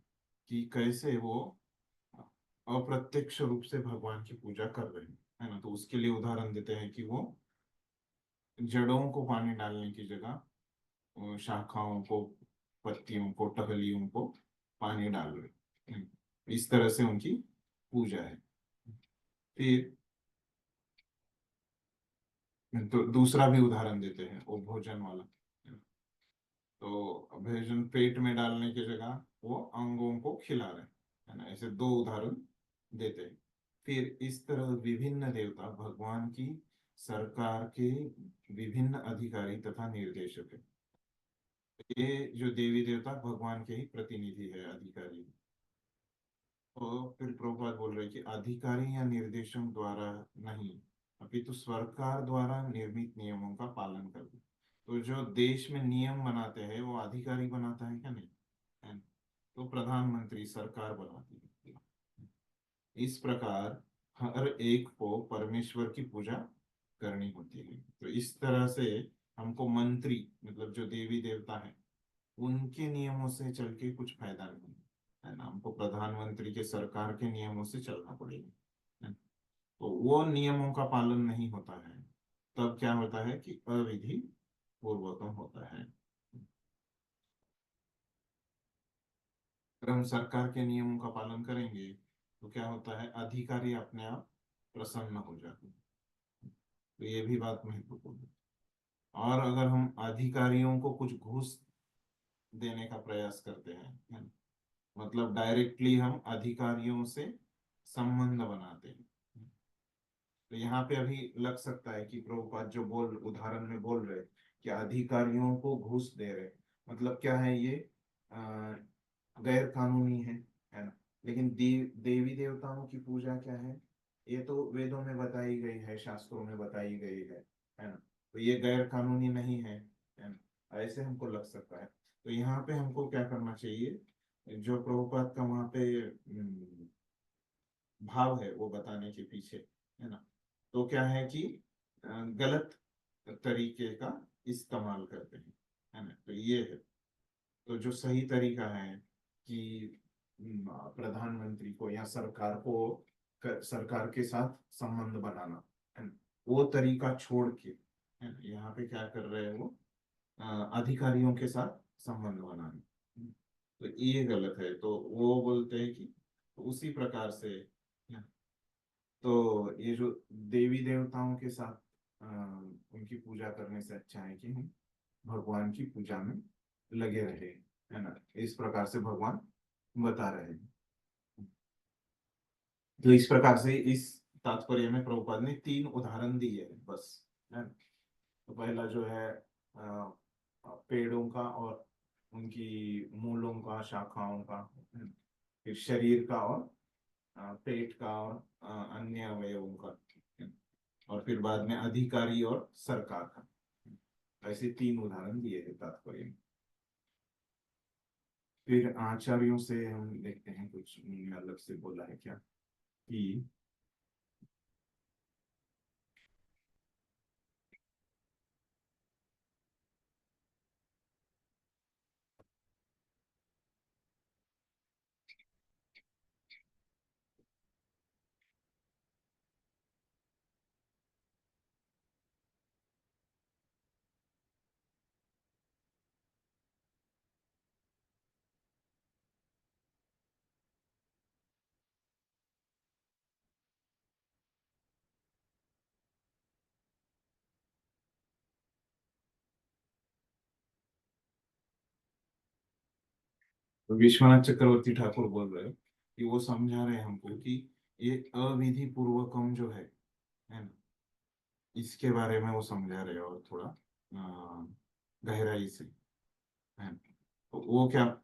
कि कैसे वो अप्रत्यक्ष रूप से भगवान की पूजा कर रहे हैं, है ना। तो उसके लिए उदाहरण देते हैं कि वो जड़ों को पानी डालने की जगह शाखाओं को, पत्तियों को, टहलियों को पानी डाल रहे हैं। इस तरह से उनकी पूजा है। फिर तो दूसरा भी उदाहरण देते हैं वो भोजन वाला। तो भोजन पेट में डालने की जगह वो अंगों को खिला रहे हैं, है ना। ऐसे दो उदाहरण देते हैं। फिर इस तरह विभिन्न देवता भगवान की सरकार के विभिन्न अधिकारी तथा निर्देशक है। ये जो देवी देवता भगवान के ही प्रतिनिधि है, अधिकारी। तो फिर प्रभुपाद बोल रहे कि अधिकारी या निर्देशों द्वारा नहीं, अपितु सरकार द्वारा निर्मित नियमों का पालन करना। तो जो देश में नियम बनाते हैं वो अधिकारी बनाता है क्या? नहीं, है ना? तो प्रधानमंत्री सरकार बनाती है। इस प्रकार हर एक को परमेश्वर की पूजा करनी होती है। तो इस तरह से हमको मंत्री मतलब जो देवी देवता है उनके नियमों से चल के कुछ फायदा नहीं है ना, हमको प्रधानमंत्री के सरकार के नियमों से चलना पड़ेगा, है ना? तो वो नियमों का पालन नहीं होता है, तब क्या होता है कि अविधि पूर्वकम होता है। अगर हम सरकार के नियमों का पालन करेंगे तो क्या होता है, अधिकारी अपने आप प्रसन्न हो जाते हैं। तो ये भी बात महत्वपूर्ण है। और अगर हम अधिकारियों को कुछ घूस देने का प्रयास करते हैं, है ना? मतलब डायरेक्टली हम अधिकारियों से संबंध बनाते हैं, तो यहाँ पे अभी लग सकता है कि प्रभुपाद जो बोल उदाहरण में बोल रहे कि अधिकारियों को घूस दे रहे, मतलब क्या है ये? गैर कानूनी है ना? लेकिन देवी देवताओं की पूजा क्या है? ये तो वेदों में बताई गई है, शास्त्रों में बताई गई है ना? तो ये गैर कानूनी नहीं है ना? ऐसे हमको लग सकता है। तो यहाँ पे हमको क्या करना चाहिए, जो प्रभुपाद का वहाँ पे भाव है वो बताने के पीछे, है ना? तो क्या है कि गलत तरीके का इस्तेमाल करते हैं, है ना? तो ये है। तो जो सही तरीका है कि प्रधानमंत्री को या सरकार को सरकार के साथ संबंध बनाना, है ना? वो तरीका छोड़ के, है ना, यहाँ पे क्या कर रहे हैं वो, अधिकारियों के साथ संबंध बनाना, तो ये गलत है। तो वो बोलते हैं कि उसी प्रकार से, है ना? तो ये जो देवी देवताओं के साथ उनकी पूजा करने से अच्छा है कि हम भगवान की पूजा में लगे रहे, है ना? इस प्रकार से भगवान बता रहे हैं। तो इस प्रकार से इस तात्पर्य में प्रभुपाद ने 3 उदाहरण दिए हैं बस, है ना? तो पहला जो है पेड़ों का और उनकी मूलों का, शाखाओं का, है ना? फिर शरीर का और पेट का और अन्य अवयवों का, है ना? और फिर बाद में अधिकारी और सरकार का। ऐसे 3 उदाहरण दिए हैं तात्पर्य में। फिर आचार्यों से हम देखते हैं कुछ उन्होंने अलग से बोला है क्या कि विश्वनाथ चक्रवर्ती ठाकुर बोल रहे हैं कि वो समझा रहे हैं हमको कि ये अविधि पूर्वकम जो है ना, इसके बारे में वो समझा रहे हैं और थोड़ा गहराई से, है ना? तो वो क्या?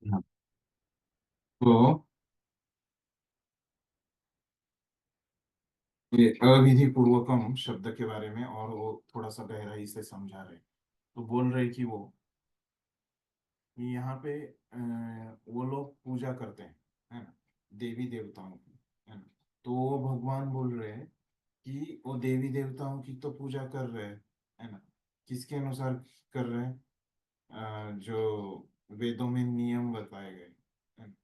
हाँ। तो ये अविधि पूर्वकम शब्द के बारे में और वो थोड़ा सा गहराई से समझा रहे, तो बोल रहे कि वो यहाँ पे वो लोग पूजा करते हैं, है ना, देवी देवताओं की, है ना? तो वो भगवान बोल रहे हैं कि वो देवी देवताओं की तो पूजा कर रहे हैं, है ना? किसके अनुसार कर रहे हैं? जो वेदों में नियम बताए गए हैं।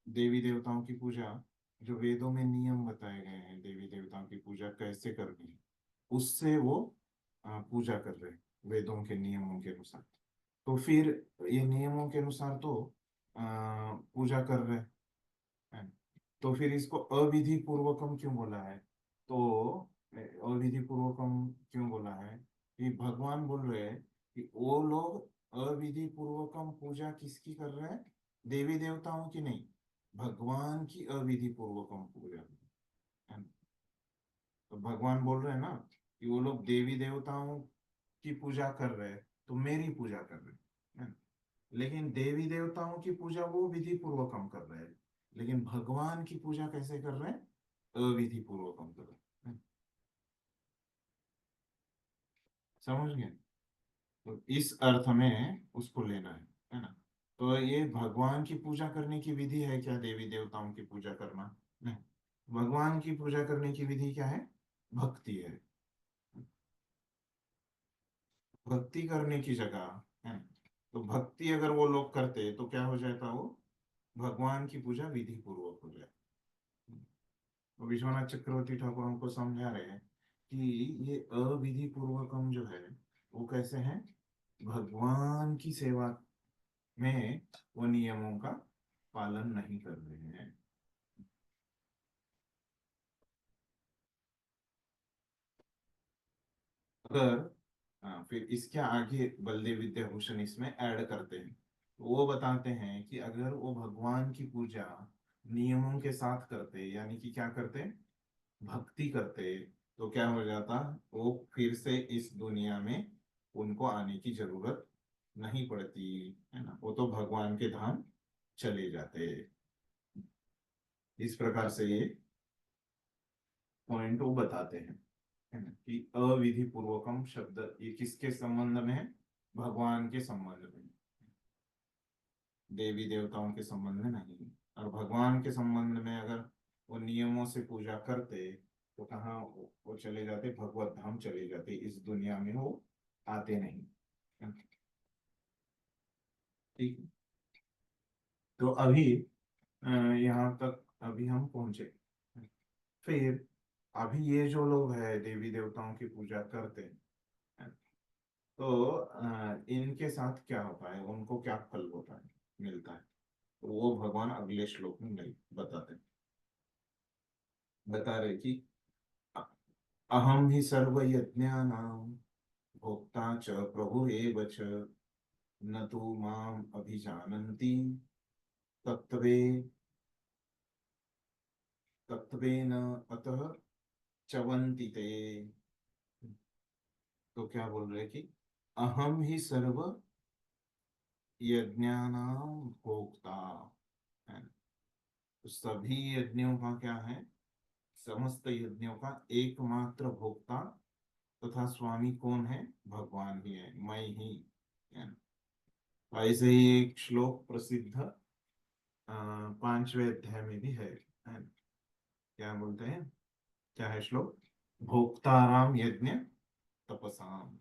देवी देवताओं की पूजा, जो वेदों में नियम बताए गए हैं देवी देवताओं की पूजा कैसे करनी है, उससे वो पूजा कर रहे हैं वेदों के नियमों के अनुसार। तो फिर ये नियमों के अनुसार तो पूजा कर रहे हैं। तो फिर इसको अविधि पूर्वकम क्यों बोला है? तो अविधि पूर्वकम क्यों बोला है कि भगवान बोल रहे हैं कि वो लोग अविधि पूर्वकम पूजा किसकी कर रहे हैं? देवी देवताओं की नहीं, भगवान की अविधि पूर्वकम पूजा है। तो भगवान बोल रहे हैं ना कि वो लोग देवी देवताओं की पूजा कर रहे हैं तो मेरी पूजा कर रहे हैं, है। लेकिन देवी देवताओं की पूजा वो विधि पूर्वकम कर रहे हैं, लेकिन भगवान की पूजा कैसे कर रहे हैं? अविधि पूर्वकम कर रहे हैं। समझ गए? तो इस अर्थ में उसको लेना है ना। तो ये भगवान की पूजा करने की विधि है क्या देवी देवताओं की पूजा करना? नहीं। भगवान की पूजा करने की विधि क्या है? भक्ति है। भक्ति करने की जगह है। तो भक्ति अगर वो लोग करते तो क्या हो जाता? वो भगवान की पूजा विधि पूर्वक हो जाए। तो विश्वनाथ चक्रवर्ती ठाकुर हमको समझा रहे हैं कि ये अविधि पूर्वकम जो है वो कैसे है? भगवान की सेवा में वो नियमों का पालन नहीं कर रहे हैं। अगर फिर इसके आगे बलदेव विद्याभूषण इसमें ऐड करते हैं, तो वो बताते हैं कि अगर वो भगवान की पूजा नियमों के साथ करते, यानी कि क्या करते, भक्ति करते, तो क्या हो जाता? वो फिर से इस दुनिया में उनको आने की जरूरत नहीं पड़ती, है ना। वो तो भगवान के धाम चले जाते। इस प्रकार से ये पॉइंट वो बताते हैं, है ना, कि अविधि पूर्वकम शब्द ये किसके संबंध में है? भगवान के संबंध में, देवी देवताओं के संबंध में नहीं। और भगवान के संबंध में अगर वो नियमों से पूजा करते तो कहाँ वो चले जाते? भगवत धाम चले जाते, इस दुनिया में वो आते नहीं। ठीक है। तो अभी यहाँ तक अभी हम पहुंचे। फिर अभी ये जो लोग हैं देवी देवताओं की पूजा करते हैं, तो इनके साथ क्या होता है, उनको क्या फल होता है, मिलता है? तो वो भगवान अगले श्लोक में नहीं बताते। बता रहे कि अहम ही सर्व यज्ञानां भोक्ता च प्रभु एव च न तु माम अभिजानन्ति तत्वे तत्वेन अतः चवन्ति ते। तो क्या बोल रहे कि अहम ही सर्व यज्ञानां भोक्ता है। तो सभी यज्ञों का क्या है? समस्त यज्ञों का एकमात्र भोक्ता तथा स्वामी कौन है? भगवान ही है, मैं ही है। ऐसे ही एक श्लोक प्रसिद्ध 5वें अध्याय में भी है। क्या बोलते हैं? क्या है श्लोक? भोक्ताराम यज्ञ तपसाम।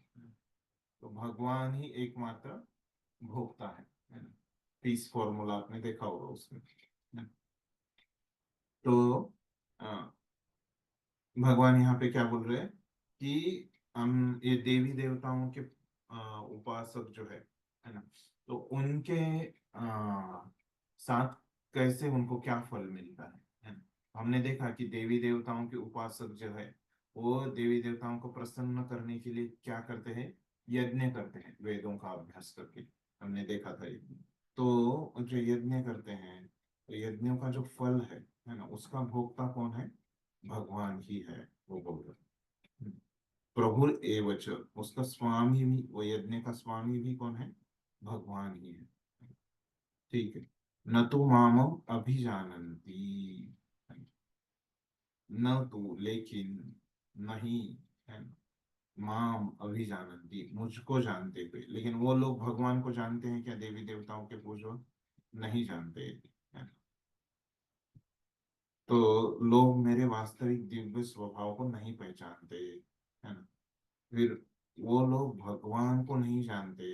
तो भगवान ही एकमात्र भोक्ता है ना। पीस फॉर्मूला आपने देखा होगा उसमें, है ना? तो अ, भगवान यहाँ पे क्या बोल रहे हैं कि हम ये देवी देवताओं के उपासक जो है ना, तो उनके साथ कैसे उनको क्या फल मिलता है ना। हमने देखा कि देवी देवताओं के उपासक जो है वो देवी देवताओं को प्रसन्न करने के लिए क्या करते हैं? यज्ञ करते हैं, वेदों का अभ्यास करके। हमने देखा था ये। तो जो यज्ञ करते हैं, तो यज्ञों का जो फल है ना, उसका भोक्ता कौन है? भगवान ही है, वो बोल रहे। प्रभु एवच, उसका स्वामी भी, वो यज्ञ का स्वामी भी कौन है? भगवान ही है। ठीक है। न तो मामम अभिजानन्ति, न तो लेकिन, नहीं, है ना, माम अभिजानन्ति मुझको जानते हुए। लेकिन वो लोग भगवान को जानते हैं क्या? देवी देवताओं के पूजो नहीं जानते, है ना। तो लोग मेरे वास्तविक दिव्य स्वभाव को नहीं पहचानते, है ना। फिर वो लोग भगवान को नहीं जानते,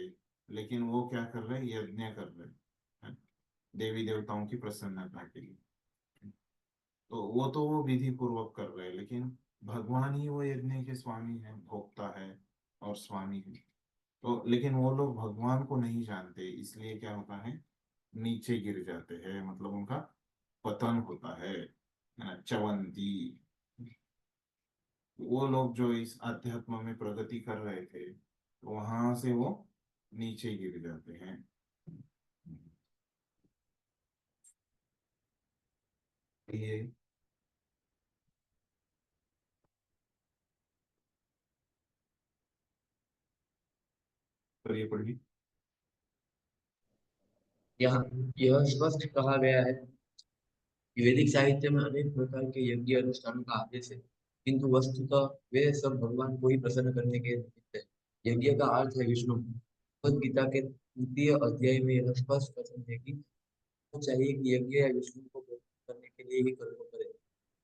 लेकिन वो क्या कर रहे हैं, यज्ञ कर रहे हैं देवी देवताओं की प्रसन्नता के लिए। तो वो विधि पूर्वक कर रहे हैं, लेकिन भगवान ही वो यज्ञ के स्वामी है, भोक्ता है और स्वामी है। तो लेकिन वो लोग भगवान को नहीं जानते, इसलिए क्या होता है, नीचे गिर जाते हैं, मतलब उनका पतन होता है ना, च्यवंती। वो लोग जो इस अध्यात्म में प्रगति कर रहे थे, वहां से वो नीचे गिर जाते हैं। ये पढ़िए पढ़िए। यहाँ यह स्पष्ट कहा गया है कि वैदिक साहित्य में अनेक प्रकार के यज्ञ अनुष्ठानों का आदेश है, किंतु वस्तुतः वे सब भगवान को ही प्रसन्न करने के निमित्त है। यज्ञ का अर्थ है विष्णु। भगवद गीता के 3 अध्याय में यह स्पष्ट कथन है कि तो चाहिए कि यज्ञ या विष्णु को प्रसन्न करने के लिए ही कर्म करे।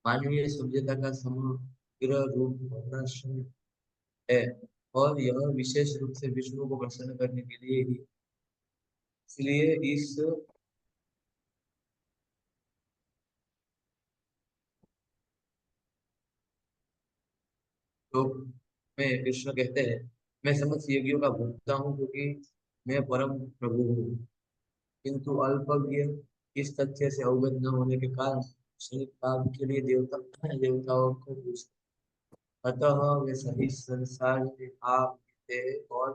मानवीय सभ्यता का समग्र रूप वर्णाश्रम है, और यह विशेष रूप से विष्णु को प्रसन्न करने के लिए ही। इसलिए इस श्लोक में कृष्ण कहते हैं, मैं समस्त यज्ञों का भोक्ता हूँ क्योंकि मैं परम प्रभु हूँ। किंतु अल्पज्ञ इस तथ्य से अवगत न होने के कारण क्षणिक लाभ के लिए देवताओं को पूछते, अतः वे सही संसार में भाग लेते हैं और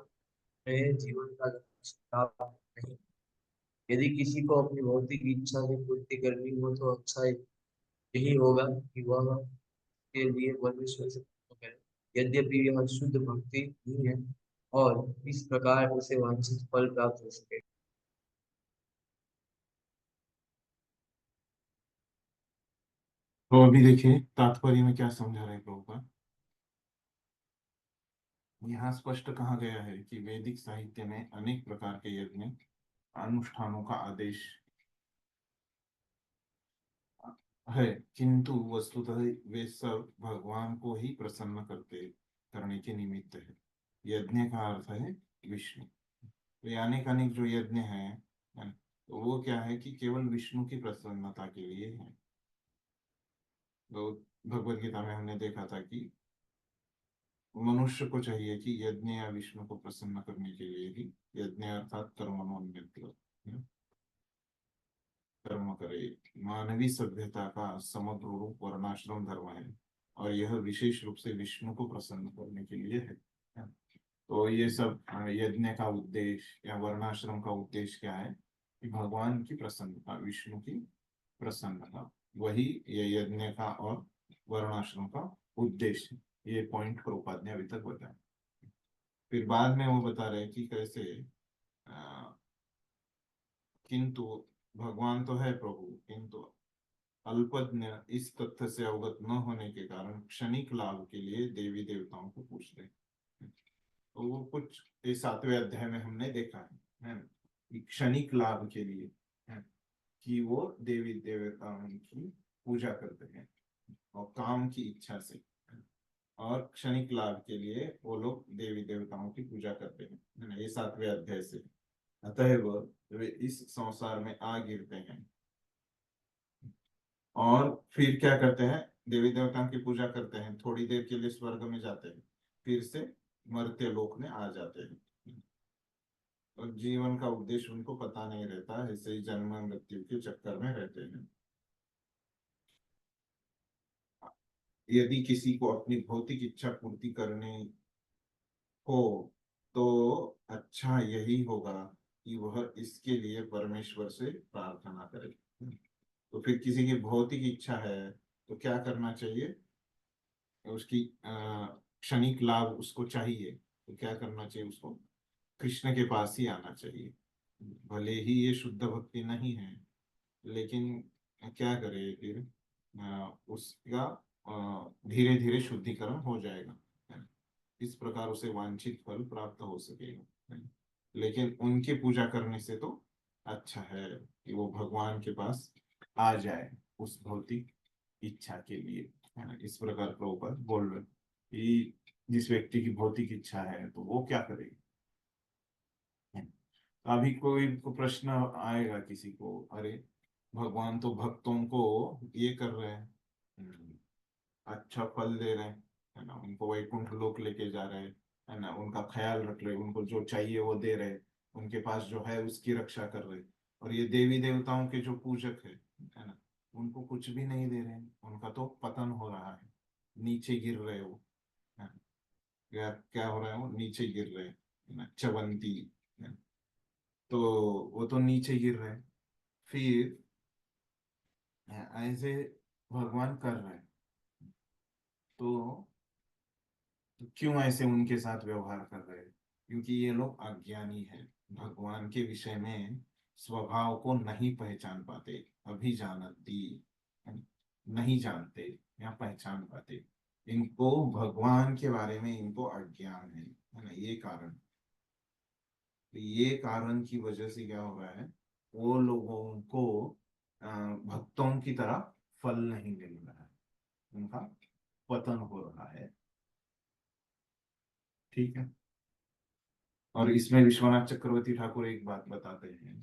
नए जीवन का लक्ष्य प्राप्त नहीं। यदि किसी को अपनी भौतिक इच्छा की पूर्ति करनी हो तो अच्छा यही होगा कि वह के लिए परमेश्वर से प्रार्थना करें, यद्यपि यह शुद्ध भक्ति नहीं है, और इस प्रकार उसे वांछित फल प्राप्त हो सके। तो अभी देखिए तात्पर्य में क्या समझा रहे हैं प्रभुपाद। यहाँ स्पष्ट कहा गया है कि वैदिक साहित्य में अनेक प्रकार के यज्ञ अनुष्ठानों का आदेश है, किंतु वस्तुतः वे सब भगवान को ही प्रसन्न करते करने के निमित्त है। यज्ञ का अर्थ है विष्णु। तो ये अनेक अनेक जो यज्ञ है, तो वो क्या है कि केवल विष्णु की प्रसन्नता के लिए है। तो भगवत गीता में हमने देखा था कि मनुष्य को चाहिए कि यज्ञ या विष्णु को प्रसन्न करने के लिए ही यज्ञ अर्थात कर्मणोन्यत्र कर्म करे। मानवीय सभ्यता का समग्र रूप वर्णाश्रम धर्म है, और यह विशेष रूप से विष्णु को प्रसन्न करने के लिए है। तो ये सब यज्ञ का उद्देश्य या वर्णाश्रम का उद्देश्य क्या है, कि भगवान की प्रसन्नता, विष्णु की प्रसन्नता, वही ये यज्ञ का और वर्णाश्रम का उद्देश्य। ये पॉइंट प्रभुपाद ने अभी तक बताया। फिर बाद में वो बता रहे कि कैसे अ, किंतु भगवान तो है प्रभु, किंतु अल्पज्ञ इस तथ्य से अवगत न होने के कारण क्षणिक लाभ के लिए देवी देवताओं को पूछ रहे हैं। तो वो कुछ इस 7वें अध्याय में हमने देखा है ना, कि क्षणिक लाभ के लिए है, कि वो देवी देवताओं की पूजा करते हैं और काम की इच्छा से, और क्षणिक लाभ के लिए वो लोग देवी देवताओं की पूजा करते हैं, है ना, ये 7वें अध्याय से। अतएव वे इस संसार में आ गिरते हैं, और फिर क्या करते हैं, देवी देवताओं की पूजा करते हैं, थोड़ी देर के लिए स्वर्ग में जाते हैं, फिर से मर्त्य लोक में आ जाते हैं, और जीवन का उद्देश्य उनको पता नहीं रहता, ऐसे ही जन्म मृत्यु के चक्कर में रहते हैं। यदि किसी को अपनी भौतिक इच्छा पूर्ति करने हो, तो अच्छा यही होगा कि वह इसके लिए परमेश्वर से प्रार्थना करे। तो फिर किसी की भौतिक इच्छा है, तो क्या करना चाहिए, उसकी क्षणिक लाभ उसको चाहिए, तो क्या करना चाहिए, उसको कृष्ण के पास ही आना चाहिए। भले ही ये शुद्ध भक्ति नहीं है, लेकिन क्या करे फिर, उसका धीरे धीरे शुद्धिकरण हो जाएगा, है ना? इस प्रकार उसे वांछित फल प्राप्त हो सकेगा, है ना? लेकिन उनकी पूजा करने से तो अच्छा है कि वो भगवान के पास आ जाए उस भौतिक इच्छा के लिए, है ना। इस प्रकार प्रभुपाद बोल रहे हैं कि जिस व्यक्ति की भौतिक इच्छा है तो वो क्या करेगा। तो अभी कोई को प्रश्न आएगा किसी को, अरे भगवान तो भक्तों को ये कर रहे हैं, अच्छा फल दे रहे हैं, है ना, उनको वैकुंठ लोक लेके जा रहे हैं, है ना, उनका ख्याल रख रहे हैं, उनको जो चाहिए वो दे रहे हैं, उनके पास जो है उसकी रक्षा कर रहे हैं। और ये देवी देवताओं के जो पूजक है ना, उनको कुछ भी नहीं दे रहे हैं, उनका तो पतन हो रहा है, नीचे गिर रहे हो, है ना? क्या क्या हो रहा है, वो नीचे गिर रहे हैं, है ना, चवंती, है ना? तो वो तो नीचे गिर रहे हैं। फिर ऐसे भगवान कर रहे हैं, तो क्यों ऐसे उनके साथ व्यवहार कर रहे हैं, क्योंकि ये लोग अज्ञानी हैं, भगवान के विषय में स्वभाव को नहीं पहचान पाते, अभी जानती, नहीं जानते या पहचान पाते, इनको भगवान के बारे में इनको अज्ञान है ना, ये कारण। तो ये कारण की वजह से क्या हो रहा है, वो लोगों को भक्तों की तरह फल नहीं मिल रहा है, उनका पतन हो रहा है। ठीक है। और इसमें विश्वनाथ चक्रवर्ती ठाकुर एक बात बताते हैं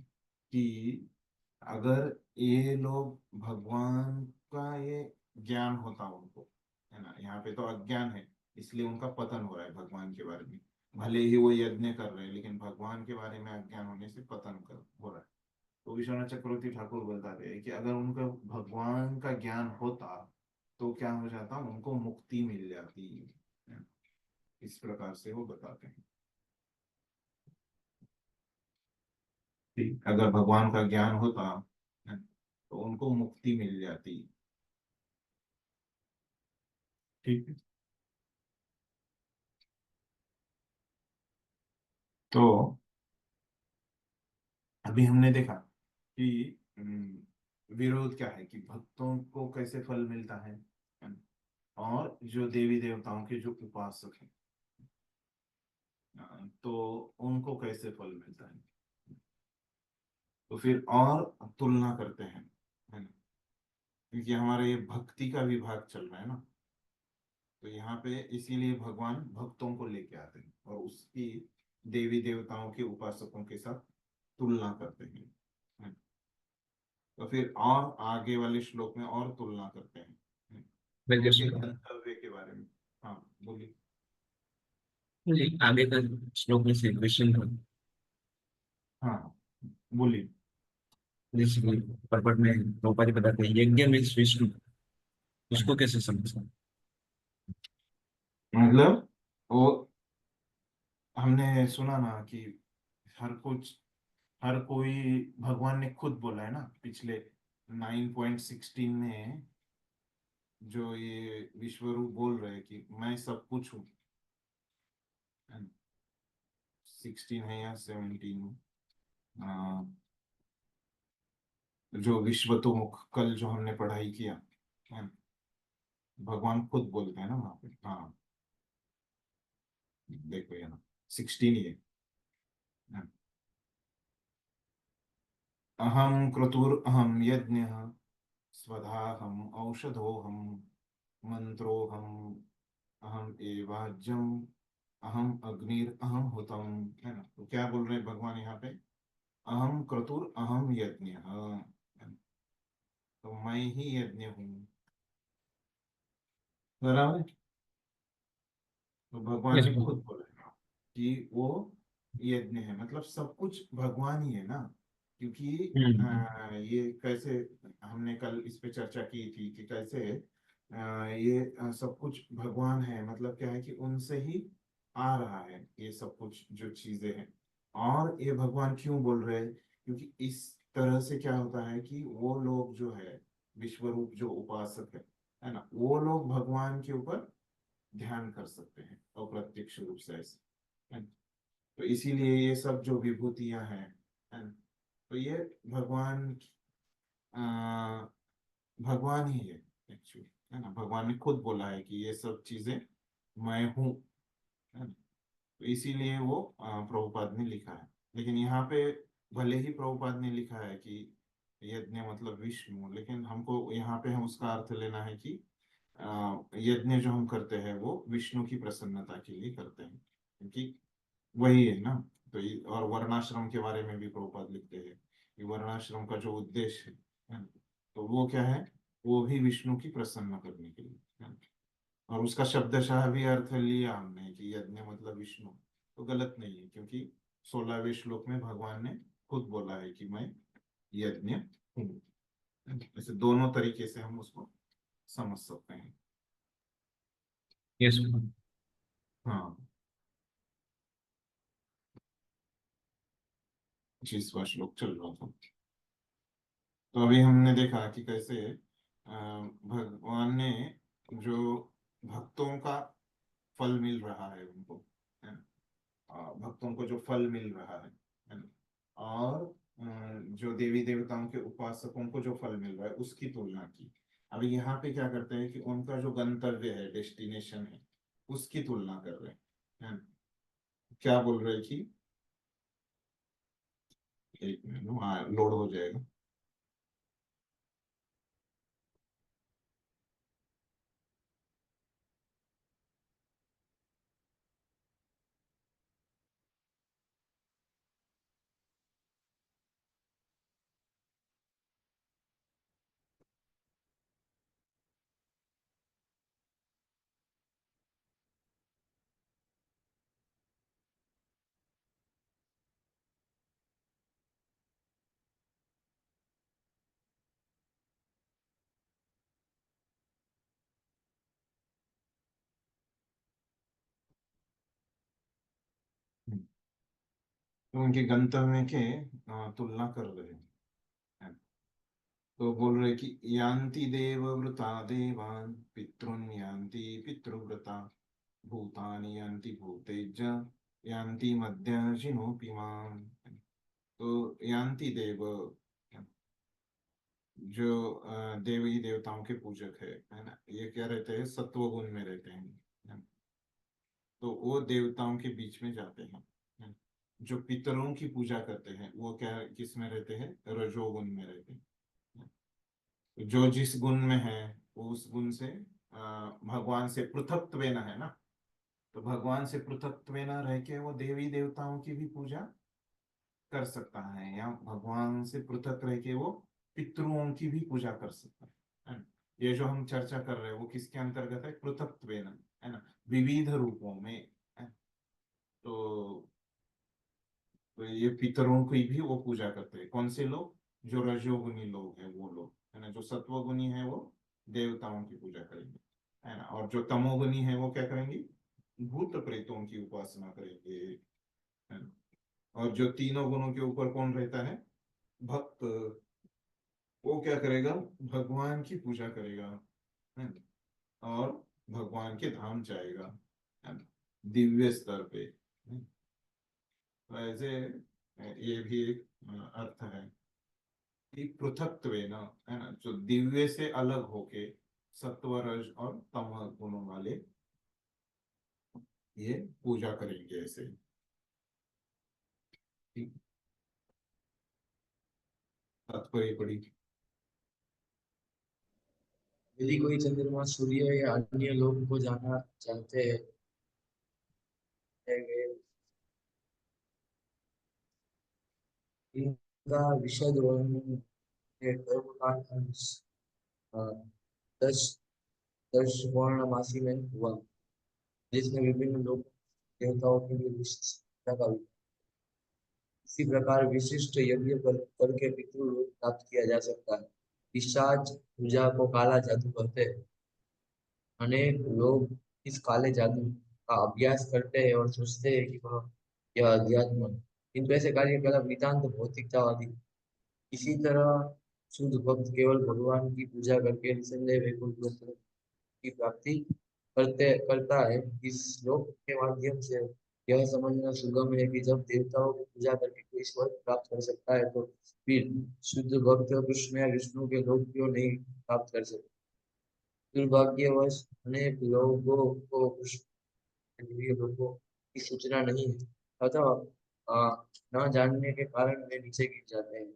कि अगर ये लोग भगवान का ये ज्ञान होता उनको, है ना, यहाँ पे तो अज्ञान है, इसलिए उनका पतन हो रहा है भगवान के बारे में। भले ही वो यज्ञ कर रहे हैं, लेकिन भगवान के बारे में अज्ञान होने से हो रहा है। तो विश्वनाथ चक्रवर्ती ठाकुर बताते हैं कि अगर उनका भगवान का ज्ञान होता तो क्या हो जाता, उनको मुक्ति मिल जाती है। इस प्रकार से वो बताते हैं। ठीक, अगर भगवान का ज्ञान होता है, तो उनको मुक्ति मिल जाती। ठीक है। तो अभी हमने देखा कि विरोध क्या है, कि भक्तों को कैसे फल मिलता है, और जो देवी देवताओं के जो उपासक हैं, तो उनको कैसे फल मिलता है। तो फिर और तुलना करते हैं, है ना, क्योंकि हमारा ये भक्ति का विभाग चल रहा है ना, तो यहाँ पे इसीलिए भगवान भक्तों को लेके आते हैं और उसकी देवी देवताओं के उपासकों के साथ तुलना करते हैं, है। तो फिर और आगे वाले श्लोक में और तुलना करते हैं, है। बिल्कुल उनके सर। गंतव्य के बारे में। हाँ, बोलिए। जी, आगे का श्लोक में श्री कृष्ण का हाँ, बोलिए। जैसे कि पर्पट में द्रौपदी बताते हैं यज्ञ में विष्णु, उसको हम्म। कैसे समझना। मतलब वो हमने सुना ना कि हर कोई, भगवान ने खुद बोला है ना पिछले 9.16 में, जो ये विश्वरूप बोल रहे हैं कि मैं सब कुछ हूँ। 16 है या 17 में, जो विश्वतोमुख कल जो हमने पढ़ाई किया, है, भगवान खुद बोलते हैं ना वहां पे। हाँ, देखो ये ना, 16 ये, है। अहम क्रतुर अहम यज्ञ, स्वधाहम औषधोहम, मंत्रोहम, अहम एवाज्यम, अहम अग्निर अहम हुतम, है ना। तो क्या बोल रहे हैं भगवान यहाँ पे, अहम क्रतुर अहम यज्ञ, तो मैं ही यज्ञ हूँ। बराबर है? तो भगवान यस ने बिल्कुल। खुद बोला कि वो यज्ञ है, मतलब सब कुछ भगवान ही है ना। क्योंकि हम्म। ये कैसे, हमने कल इस पे चर्चा की थी कि कैसे ये सब कुछ भगवान है, मतलब क्या है कि उनसे ही आ रहा है ये सब कुछ जो चीजें हैं। और ये भगवान क्यों बोल रहे हैं, क्योंकि इस तरह से क्या होता है कि वो लोग जो है, विश्वरूप जो उपासक है ना, वो लोग भगवान के ऊपर ध्यान कर सकते हैं अप्रत्यक्ष रूप से ऐसे, है ना? तो इसीलिए ये सब जो विभूतियां हैं, है ना, तो ये भगवान आ, भगवान ही है एक्चुअली, है ना। भगवान ने खुद बोला है कि ये सब चीजें मैं हूँ, है ना। तो इसीलिए वो प्रभुपाद ने लिखा है। लेकिन यहाँ पे भले ही प्रभुपाद ने लिखा है कि यज्ञ मतलब विष्णु, लेकिन हमको यहाँ पे हम उसका अर्थ लेना है कि यज्ञ जो हम करते हैं वो विष्णु की प्रसन्नता के लिए करते हैं, क्योंकि वही है ना। तो और वर्णाश्रम के बारे में भी प्रभुपाद लिखते हैं कि वर्णाश्रम का जो उद्देश्य है ना, तो वो क्या है, वो भी विष्णु की प्रसन्न करने के लिए है ना। और उसका शब्दशः भी अर्थ लिया हमने कि यज्ञ मतलब विष्णु, तो गलत नहीं है, क्योंकि 16वें श्लोक में भगवान ने खुद बोला है कि मैं यज्ञ हूँ। ऐसे दोनों तरीके से हम उसको समझ सकते हैं। यस। हाँ, 25वां श्लोक चल रहा था। तो अभी हमने देखा कि कैसे भगवान ने जो भक्तों का फल मिल रहा है उनको, है ना, भक्तों को जो फल मिल रहा है ना, और जो देवी देवताओं के उपासकों को जो फल मिल रहा है उसकी तुलना की। अभी यहाँ पे क्या करते हैं कि उनका जो गंतव्य है, डेस्टिनेशन है, उसकी तुलना कर रहे हैं, है ना। क्या बोल रहे हैं कि, एक मिनट, हाँ लोड हो जाएगा। तो उनके गंतव्य के तुलना कर रहे हैं। तो बोल रहे कि यान्ति देवव्रता देवान् पितॄन् यान्ति पितृव्रता भूतानि यान्ति भूतेज यान्ति मध्यर्षिणोऽपि माम्। तो यान्ति देव, जो देवी देवताओं के पूजक है ना, ये क्या रहते हैं, सत्वगुण में रहते हैं, है ना? तो वो देवताओं के बीच में जाते हैं, है ना? जो पितरों की पूजा करते हैं वो क्या, किस में रहते हैं, रजोगुण में रहते हैं। जो जिस गुण में है वो उस गुण से भगवान से पृथक्त्वेन है ना, तो भगवान से पृथक्त्वेन रह के वो देवी देवताओं की भी पूजा कर सकता है, या भगवान से पृथक रह के वो पितरों की भी पूजा कर सकता है ना? ये जो हम चर्चा कर रहे हैं वो किसके अंतर्गत है, पृथक्त्वेन, है ना, विविध रूपों में, है। तो तो ये पितरों की भी वो पूजा करते हैं, कौन से लोग, जो रजोगुनी लोग हैं वो लोग, है ना। जो सत्वगुनी है वो देवताओं की पूजा करेंगे, है ना। और जो तमोगुनी है वो क्या करेंगे, भूत प्रेतों की उपासना करेंगे, है ना। और जो तीनों गुणों के ऊपर कौन रहता है, भक्त, वो क्या करेगा, भगवान की पूजा करेगा, है ना, और भगवान के धाम जाएगा, है ना, दिव्य स्तर पे, है। तो ऐसे ये भी एक अर्थ है कि पृथक्त्वेन, है ना, जो दिव्य से अलग होके सत्व रज और तम गुणों वाले ये पूजा करेंगे ऐसे। ठीक, तात्पर्य पड़ी। यदि कोई चंद्रमा सूर्य या अन्य लोक को जाना चाहते हैं, इनका विशद वर्णन कर्मकांड अंश 10 वर्ण मासी में हुआ, जिसमें विभिन्न लोक देवताओं के लिए विशिष्ट पूजा का इसी प्रकार विशिष्ट यज्ञ करके पितृलोक प्राप्त किया जा सकता है। पिशाच पूजा को काला जादू कहते हैं। अनेक लोग इस काले जादू का अभ्यास करते हैं और सोचते हैं कि वह यह अध्यात्म है। किंतु ऐसे कार्यकलाप नितांत भौतिकतावादी। इसी तरह शुद्ध भक्त केवल भगवान की पूजा करके निसंदेह वैकुंठ लोक की प्राप्ति करता है। इस श्लोक के माध्यम से यह समझना सुगम है कि जब देवताओं की पूजा करके कोई स्वर्ग प्राप्त कर सकता है, तो फिर शुद्ध भक्त कृष्ण या विष्णु के लोक क्यों नहीं प्राप्त कर सकते। दुर्भाग्यवश अनेक लोगों को कृष्ण के लोगों की सूचना नहीं है, अतः न जानने के कारण वे नीचे गिर जाते हैं।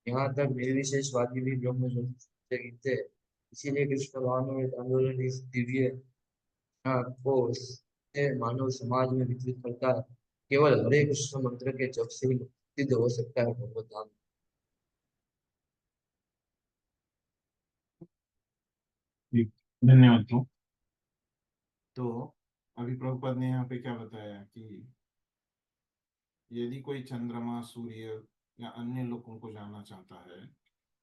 यहाँ तक निर्विशेषवादी भी ब्रह्म ज्योति से गिरते हैं। इसीलिए कृष्ण भावनामृत आंदोलन इस दिव्य को से मानव समाज में विकसित करता है। केवल हरे कृष्ण मंत्र के जप से ही सिद्ध हो सकता है भगवत धाम। ठीक, धन्यवाद ब्रो। तो अभी प्रभुपाद ने यहाँ पे क्या बताया कि यदि कोई चंद्रमा, सूर्य या अन्य लोगों को जानना चाहता है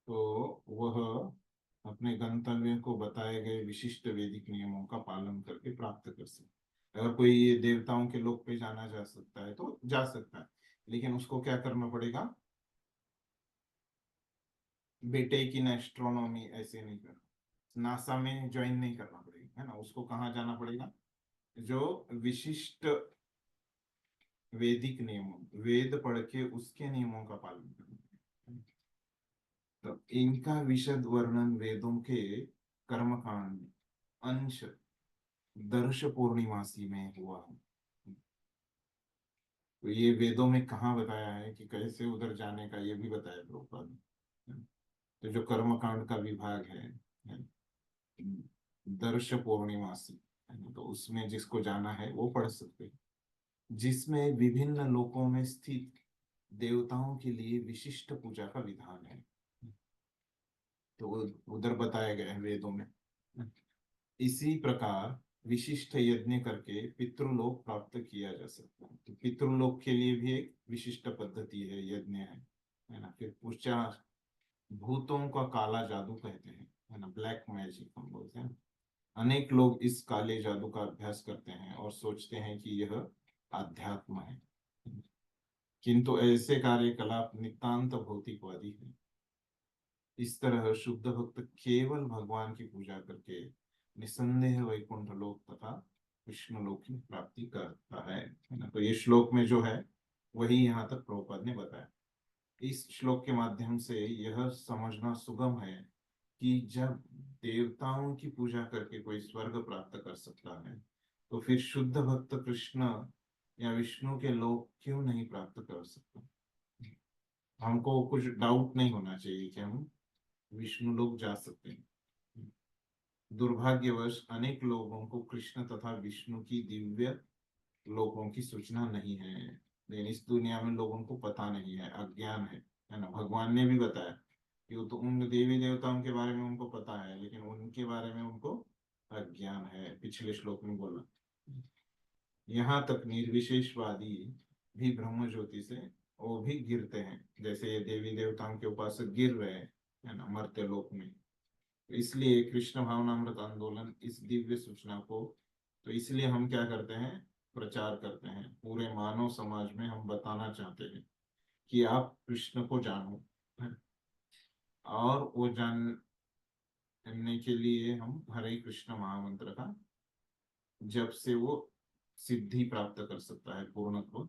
तो वह अपने गंतव्य को बताए गए विशिष्ट वैदिक नियमों का पालन करके प्राप्त कर सकता है। अगर कोई ये देवताओं के लोक पे जाना जा सकता है तो जा सकता है, लेकिन उसको क्या करना पड़ेगा? बेटे की न एस्ट्रोनॉमी ऐसे नहीं करना, नासा में ज्वाइन नहीं करना पड़ेगा, है ना। उसको कहाँ जाना पड़ेगा? जो विशिष्ट वैदिक नियमों, वेद पढ़ के उसके नियमों का पालन करना। तो इनका विशद वर्णन वेदों के कर्मकांड अंश दर्श पूर्णिमासी में हुआ है। तो ये वेदों में कहाँ बताया है कि कैसे उधर जाने का, ये भी बताया प्रभुपाद ने। तो जो कर्मकांड का विभाग है, दर्श पूर्णिमासी, है ना, तो उसमें जिसको जाना है वो पढ़ सकते हैं, जिसमें विभिन्न लोकों में स्थित देवताओं के लिए विशिष्ट पूजा का विधान है। तो उधर बताया गया है वेदों में। इसी प्रकार विशिष्ट यज्ञ करके पितृलोक प्राप्त किया जा सकता है। तो पितृलोक के लिए भी एक विशिष्ट पद्धति है, यज्ञ है ना। फिर पूजा भूतों का काला जादू कहते हैं, है ना, ब्लैक मैजिक हम बोलते हैं। अनेक लोग इस काले जादू का अभ्यास करते हैं और सोचते हैं कि यह आध्यात्म है, किंतु ऐसे कार्यकलाप नितांत भौतिकवादी है। इस तरह शुद्ध भक्त केवल भगवान की पूजा करके निसंदेह वैकुंठ लोक तथा विष्णु लोक की प्राप्ति करता है ना। तो ये श्लोक में जो है वही यहाँ तक प्रभुपाद ने बताया। इस श्लोक के माध्यम से यह समझना सुगम है कि जब देवताओं की पूजा करके कोई स्वर्ग प्राप्त कर सकता है तो फिर शुद्ध भक्त कृष्ण या विष्णु के लोक क्यों नहीं प्राप्त कर सकता। हमको कुछ डाउट नहीं होना चाहिए कि हम विष्णु लोक जा सकते हैं। दुर्भाग्यवश अनेक लोगों को कृष्ण तथा विष्णु की दिव्य लोगों की सूचना नहीं है, लेकिन इस दुनिया में लोगों को पता नहीं है, अज्ञान है ना। भगवान ने भी बताया कि वो तो उन देवी देवताओं के बारे में उनको पता है, लेकिन उनके बारे में उनको अज्ञान है, पिछले श्लोक में बोला। यहाँ तक निर्विशेषवादी भी ब्रह्म ज्योति से वो भी गिरते हैं, जैसे ये देवी देवताओं के उपासक गिर रहे हैं, है ना, मर्त्य लोक में। इसलिए कृष्ण भावनामृत आंदोलन इस दिव्य सूचना को, तो इसलिए हम क्या करते हैं, प्रचार करते हैं। पूरे मानव समाज में हम बताना चाहते हैं कि आप कृष्ण को जानो, है। और वो जानने के लिए हम हरे कृष्ण महामंत्र का जब से वो सिद्धि प्राप्त कर सकता है, पूर्णत्व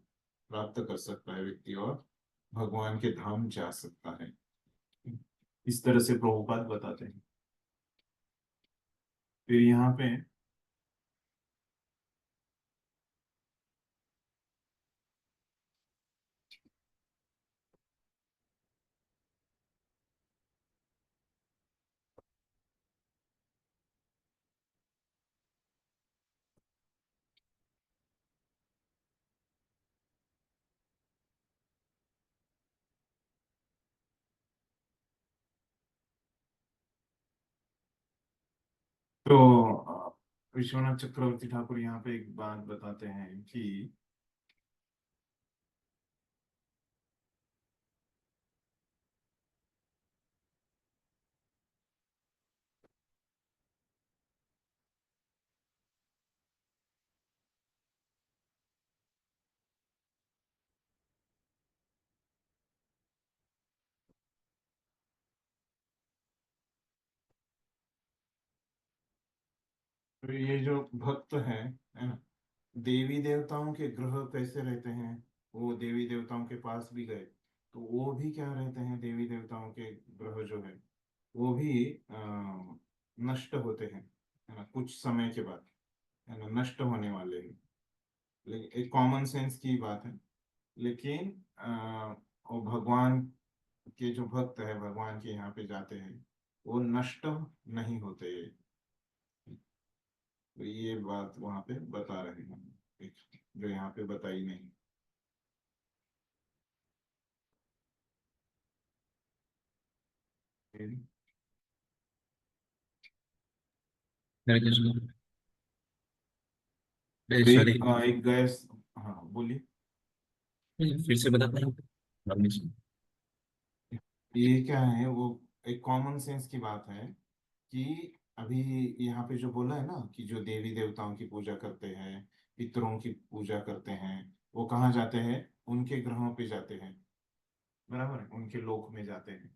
प्राप्त कर सकता है व्यक्ति, और भगवान के धाम जा सकता है। इस तरह से प्रभुपाद बताते हैं। फिर यहाँ पे तो विश्वनाथ चक्रवर्ती ठाकुर यहाँ पे एक बात बताते हैं कि तो ये जो भक्त है ना, देवी देवताओं के ग्रह कैसे रहते हैं। वो देवी देवताओं के पास भी गए तो वो भी क्या रहते हैं, देवी देवताओं के ग्रह जो है वो भी नष्ट होते हैं, है ना, कुछ समय के बाद, है ना, नष्ट होने वाले हैं। लेकिन एक कॉमन सेंस की बात है। लेकिन वो भगवान के जो भक्त है भगवान के यहाँ पे जाते हैं वो नष्ट नहीं होते। तो ये बात वहां पे बता रहे हैं, जो यहाँ पे बताई नहीं। हरे कृष्ण। एक सॉरी, एक गैस। हाँ बोलिए। फिर से बताते हैं आपने सुना? ये क्या है, वो एक कॉमन सेंस की बात है कि अभी यहाँ पे जो बोला है ना कि जो देवी देवताओं की पूजा करते हैं, पितरों की पूजा करते हैं, वो कहाँ जाते हैं? उनके ग्रहों पे जाते हैं, बराबर है, उनके लोक में जाते हैं।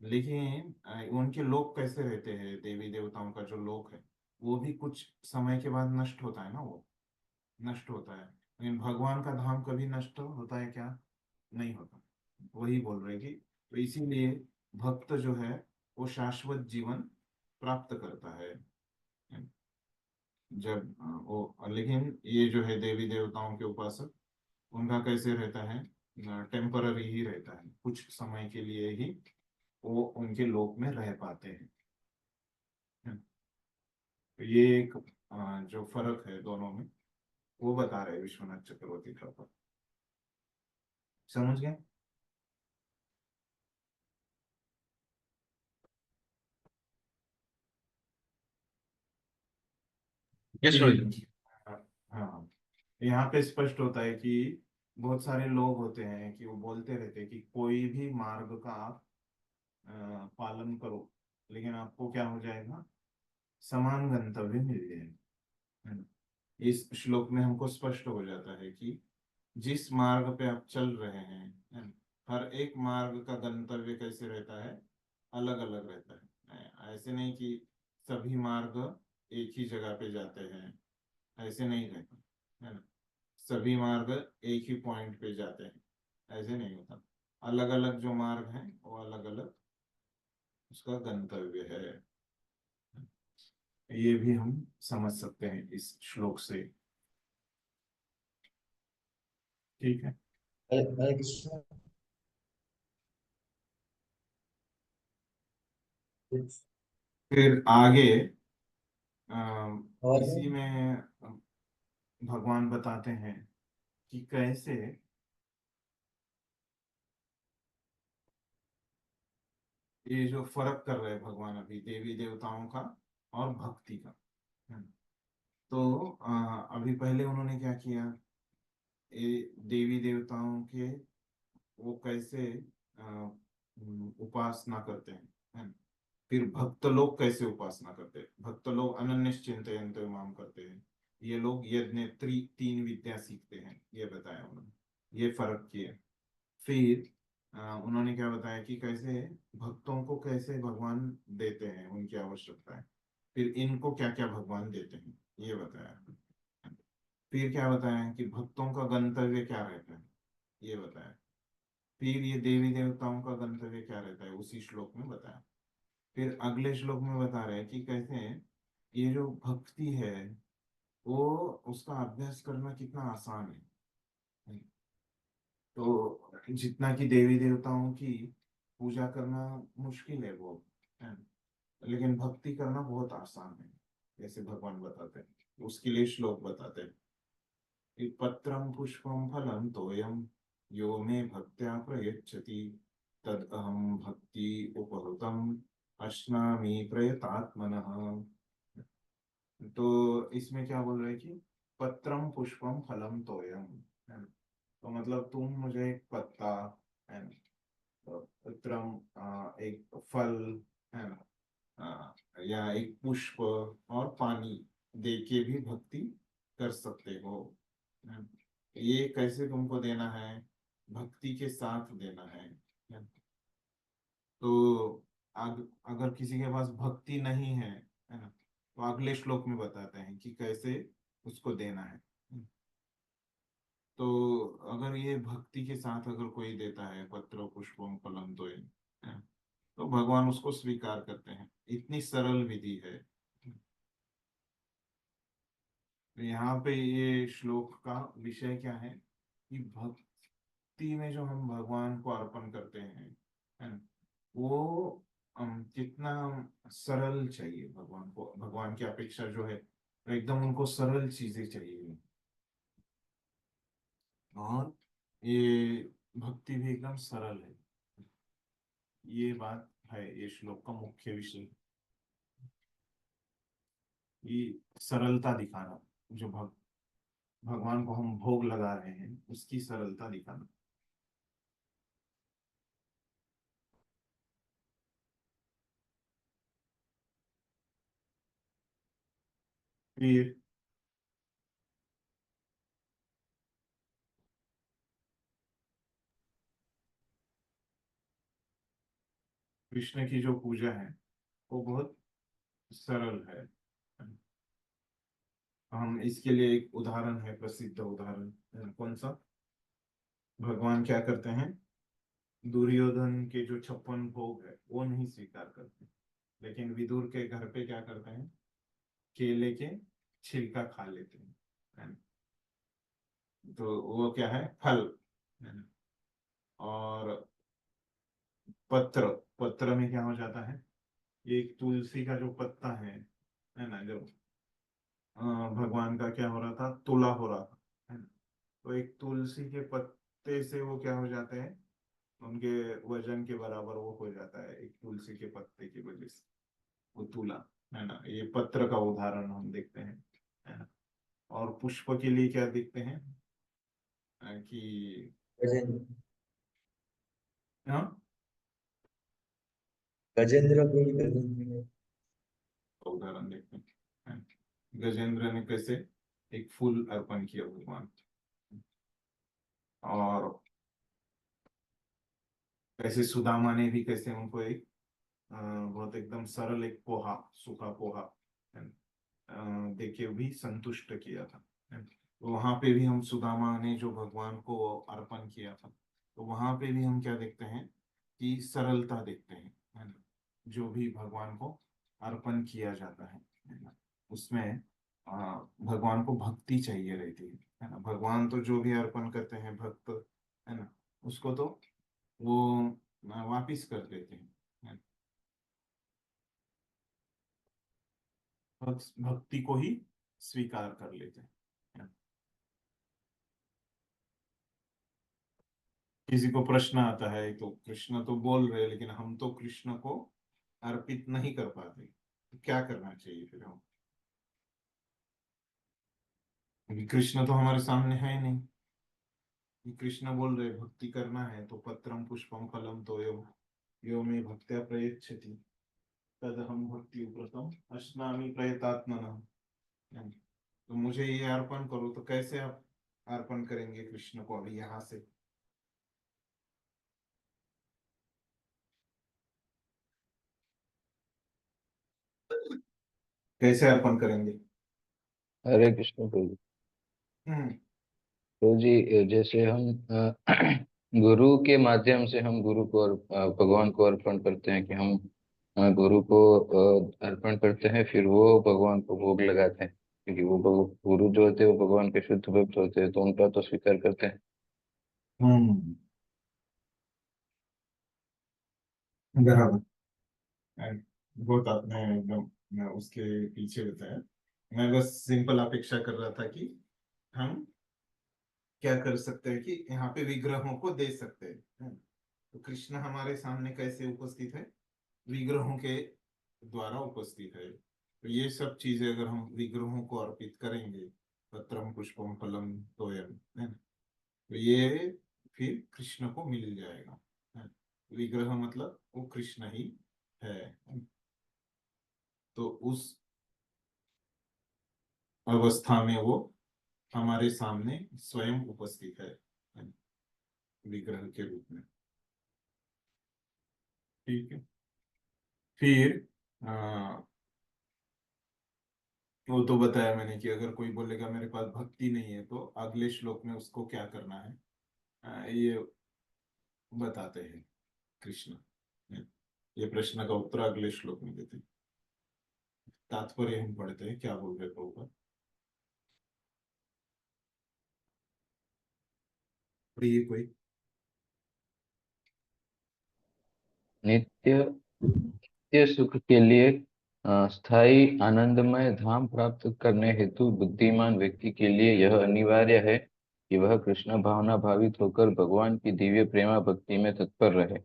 लेकिन उनके लोक कैसे रहते हैं? देवी देवताओं का जो लोक है वो भी कुछ समय के बाद नष्ट होता है ना, वो नष्ट होता है। लेकिन भगवान का धाम कभी नष्ट होता है क्या? नहीं होता। वही बोल रहे कि तो इसीलिए भक्त जो है वो शाश्वत जीवन प्राप्त करता है जब वो। लेकिन ये जो है देवी देवताओं के उपासक, उनका कैसे रहता है? टेम्पररी ही रहता है, कुछ समय के लिए ही वो उनके लोक में रह पाते हैं। तो ये एक जो फर्क है दोनों में, वो बता रहे हैं विश्वनाथ चक्रवर्ती ठाकुर। समझ गए? यस फिर रोहित। हाँ, यहाँ पे स्पष्ट होता है कि बहुत सारे लोग होते हैं कि वो बोलते रहते हैं कि कोई भी मार्ग का आप पालन करो, लेकिन आपको क्या हो जाएगा? समान गंतव्य मिल जाएगा, है ना? इस श्लोक में हमको स्पष्ट हो जाता है कि जिस मार्ग पे आप चल रहे हैं, है ना, हर एक मार्ग का गंतव्य कैसे रहता है? अलग अलग रहता है। ऐसे नहीं कि सभी मार्ग एक ही जगह पे जाते हैं, ऐसे नहीं रहता, है ना? सभी मार्ग एक ही पॉइंट पे जाते हैं, ऐसे नहीं होता। अलग अलग जो मार्ग हैं वो अलग अलग उसका गंतव्य है। ये भी हम समझ सकते हैं इस श्लोक से। ठीक है। हरे कृष्ण। फिर आगे और इसी में भगवान बताते हैं कि कैसे ये जो फर्क कर रहे हैं भगवान अभी देवी देवताओं का और भक्ति का, है ना? तो अभी पहले उन्होंने क्या किया? ये देवी देवताओं के वो कैसे उपासना करते हैं, है ना? फिर भक्त लोग कैसे उपासना करते हैं? भक्त लोग अनन्यश्चिंतयन्तो माम करते हैं, ये लोग यज्ञ तीन विद्या सीखते हैं, ये बताया उन्होंने, ये फर्क किया। फिर उन्होंने क्या बताया कि कैसे भक्तों को कैसे भगवान देते हैं उनकी आवश्यकता है, फिर इनको क्या क्या भगवान देते हैं, ये बताया। फिर क्या बताया कि भक्तों का गंतव्य क्या रहता है, ये बताया। फिर ये देवी देवताओं का गंतव्य क्या रहता है, उसी श्लोक में बताया। फिर अगले श्लोक में बता रहे हैं कि कैसे ये जो भक्ति है वो उसका अभ्यास करना कितना आसान है। तो जितना कि देवी देवताओं की पूजा करना मुश्किल है वो, है, लेकिन भक्ति करना बहुत आसान है, जैसे भगवान बताते हैं। उसके लिए श्लोक बताते हैं कि पत्रम पुष्पम फलम तोयम यो मे भक्त्या प्रयच्छति तद अहम भक्ति उपहृतम अश्नामि प्रयतात्मनः। तो इसमें क्या बोल रहे हैं कि पत्रम पुष्पम फलम तोयम, है ना? तो मतलब तुम मुझे एक पत्ता, है ना, तो पत्रम एक फल, है ना, या एक पुष्प और पानी दे के भी भक्ति कर सकते हो, है ना? ये कैसे तुमको देना है? भक्ति के साथ देना है ना? तो अगर किसी के पास भक्ति नहीं है ना, तो अगले श्लोक में बताते हैं कि कैसे उसको देना है। तो अगर ये भक्ति के साथ अगर कोई देता है पत्र पुष्पम फलम तो है, तो भगवान उसको स्वीकार करते हैं। इतनी सरल विधि है। तो यहाँ पे ये श्लोक का विषय क्या है कि भक्ति में जो हम भगवान को अर्पण करते हैं, है ना, वो कितना सरल चाहिए भगवान को, भगवान की अपेक्षा जो है एकदम उनको सरल चीजें चाहिए। और ये भक्ति भी एकदम सरल है, ये बात है ये श्लोक का मुख्य विषय। ये सरलता दिखाना, जो भगवान को हम भोग लगा रहे हैं उसकी सरलता दिखाना। फिर कृष्ण की जो पूजा है वो बहुत सरल है। हम इसके लिए एक उदाहरण है, प्रसिद्ध उदाहरण कौन सा, भगवान क्या करते हैं, दुर्योधन के जो 56 भोग है वो नहीं स्वीकार करते, लेकिन विदुर के घर पे क्या करते हैं, केले के छिलका खा लेते हैं, है ना? तो वो क्या है, फल, है ना? और पत्र, पत्र में क्या हो जाता है, एक तुलसी का जो पत्ता है ना, जो भगवान का क्या हो रहा था, तुला हो रहा था, है ना? तो एक तुलसी के पत्ते से वो क्या हो जाते हैं, उनके वजन के बराबर वो हो जाता है, एक तुलसी के पत्ते की वजह से वो तुला, है ना? ये पत्र का उदाहरण हम देखते हैं, है ना? और पुष्प के लिए क्या देखते हैं, कि गजेंद्र हाँ, गजेंद्र को ही गजेंद्र उदाहरण देखते हैं, है ना? गजेंद्र ने कैसे एक फूल अर्पण किया भगवान, और कैसे सुदामा ने भी कैसे उनको एक बहुत एकदम सरल एक पोहा, सूखा पोहा, है ना, देके भी संतुष्ट किया था, है ना? तो वहां पे भी हम सुदामा ने जो भगवान को अर्पण किया था, तो वहां पे भी हम क्या देखते हैं कि सरलता देखते हैं, है ना? जो भी भगवान को अर्पण किया जाता है ना, उसमें भगवान को भक्ति चाहिए रहती है ना? भगवान तो जो भी अर्पण करते हैं भक्त, है ना, उसको तो वो वापिस कर देते हैं, है ना? भक्ति को ही स्वीकार कर लेते हैं, है ना? किसी को प्रश्न आता है तो कृष्ण तो बोल रहे हैं, लेकिन हम तो कृष्ण को अर्पित नहीं कर पाते, तो क्या करना चाहिए फिर हम, क्योंकि कृष्ण तो हमारे सामने है ही नहीं। ये कृष्ण बोल रहे भक्ति करना है तो पत्रम पुष्पम फलम तो यो मे भक्त्या प्रयच्छति तद हम भक्ति व्रतम अश्नामि प्रयतात्मना। तो मुझे ये अर्पण करो, तो कैसे आप अर्पण करेंगे कृष्ण को अभी यहाँ से, कैसे अर्पण करेंगे? हरे कृष्ण प्रभु। हम्म। तो जी जैसे हम गुरु के माध्यम से हम गुरु को भगवान को अर्पण करते हैं कि हम गुरु को अर्पण करते हैं, फिर वो भगवान को भोग लगाते हैं, क्योंकि वो गुरु जो होते हैं वो भगवान के शुद्ध भक्त होते हैं, तो उनका तो स्वीकार करते हैं। हम्म, बराबर। And बहुत आपने एकदम उसके पीछे बताया, मैं बस सिंपल अपेक्षा कर रहा था कि हम क्या कर सकते हैं कि यहाँ पे विग्रहों को दे सकते हैं, है ना? तो कृष्ण हमारे सामने कैसे उपस्थित है, विग्रहों के द्वारा उपस्थित है, तो ये सब चीजें अगर हम विग्रहों को अर्पित करेंगे, पत्रम पुष्पम फलम तोयम, है ना, तो ये फिर कृष्ण को मिल जाएगा, है? विग्रह मतलब वो कृष्ण ही है। तो उस अवस्था में वो हमारे सामने स्वयं उपस्थित है विग्रह के रूप में। ठीक है, फिर आ, वो तो बताया मैंने कि अगर कोई बोलेगा मेरे पास भक्ति नहीं है, तो अगले श्लोक में उसको क्या करना है, ये बताते हैं कृष्ण, है? ये प्रश्न का उत्तर अगले श्लोक में देते हैं। तात्पर्य हम पढ़ते हैं क्या बोल रहे प्रभुपाद। प्रिय कोई, नित्य नित्य सुख के लिए स्थायी आनंदमय धाम प्राप्त करने हेतु बुद्धिमान व्यक्ति के लिए यह अनिवार्य है कि वह कृष्ण भावना भावित होकर भगवान की दिव्य प्रेमा भक्ति में तत्पर रहे।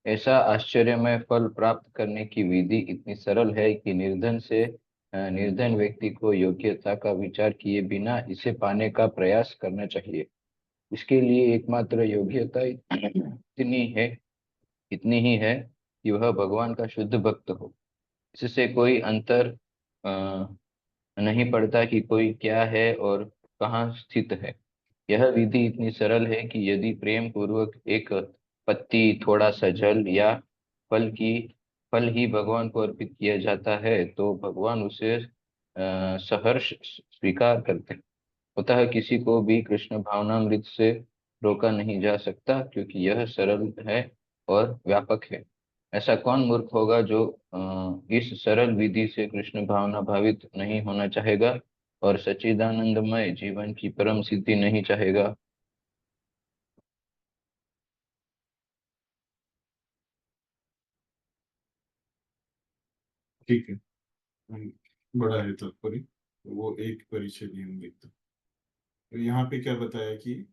ऐसा आश्चर्यमय फल प्राप्त करने की विधि इतनी सरल है कि निर्धन व्यक्ति को योग्यता का विचार किए बिना इसे पाने का प्रयास करना चाहिए। इसके लिए एकमात्र योग्यता इतनी ही है कि वह भगवान का शुद्ध भक्त हो। इससे कोई अंतर नहीं पड़ता कि कोई क्या है और कहाँ स्थित है। यह विधि इतनी सरल है कि यदि प्रेम पूर्वक एक पत्ती, थोड़ा सा जल या फल ही भगवान को अर्पित किया जाता है तो भगवान उसे सहर्ष स्वीकार करते हैं। अतः किसी को भी कृष्ण भावनामृत से रोका नहीं जा सकता, क्योंकि यह सरल है और व्यापक है। ऐसा कौन मूर्ख होगा जो इस सरल विधि से कृष्ण भावना भावित नहीं होना चाहेगा और सच्चिदानंदमय जीवन की परम सिद्धि नहीं चाहेगा। ठीक है। बड़ा है तात्पर्य, वो एक परिचय भी हम देखते हैं। तो यहाँ पे क्या बताया कि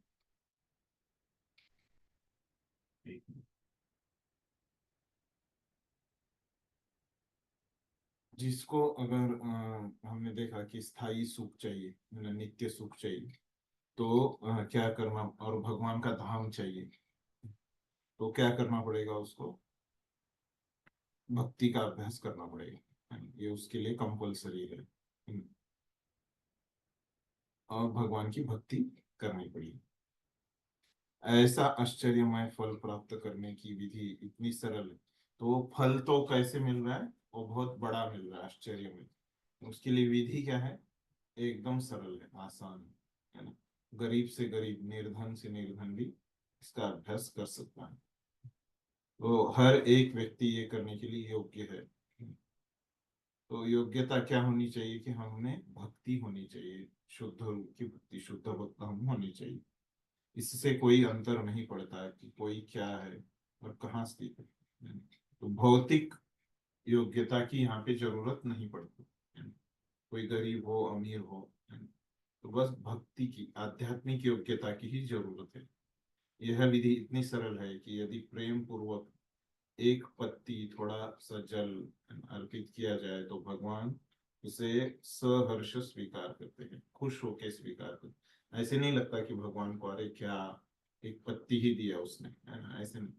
जिसको अगर हमने देखा कि स्थायी सुख चाहिए, मतलब नित्य सुख चाहिए, तो क्या करना, और भगवान का धाम चाहिए, तो क्या करना पड़ेगा, उसको भक्ति का अभ्यास करना पड़ेगा। ये उसके लिए कंपलसरी है। और भगवान की भक्ति करनी पड़ेगी। ऐसा आश्चर्यमय फल प्राप्त करने की विधि इतनी सरल है, तो फल तो कैसे मिल रहा है, वो बहुत बड़ा मिल रहा है, आश्चर्य में। उसके लिए विधि क्या है, एकदम सरल है, आसान है ना। गरीब से गरीब, निर्धन से निर्धन भी इसका अभ्यास कर सकता है। तो हर एक व्यक्ति ये करने के लिए योग्य है। तो योग्यता क्या होनी चाहिए कि हमें भक्ति होनी चाहिए, शुद्ध रूप की भक्ति, शुद्ध भक्त हम होनी चाहिए। इससे कोई अंतर नहीं पड़ता है कि कोई क्या है और कहाँ स्थित है। तो भौतिक योग्यता की यहाँ पे जरूरत नहीं पड़ती। कोई गरीब हो, अमीर हो, तो बस भक्ति की, आध्यात्मिक योग्यता की ही जरूरत है। यह विधि इतनी सरल है कि यदि प्रेम पूर्वक एक पत्ती, थोड़ा सा जल अर्पित किया जाए तो भगवान उसे सहर्ष स्वीकार करते हैं, खुश होकर स्वीकार करते हैं। ऐसे नहीं लगता कि भगवान को अरे क्या एक पत्ती ही दिया उसने, है ना, ऐसे नहीं।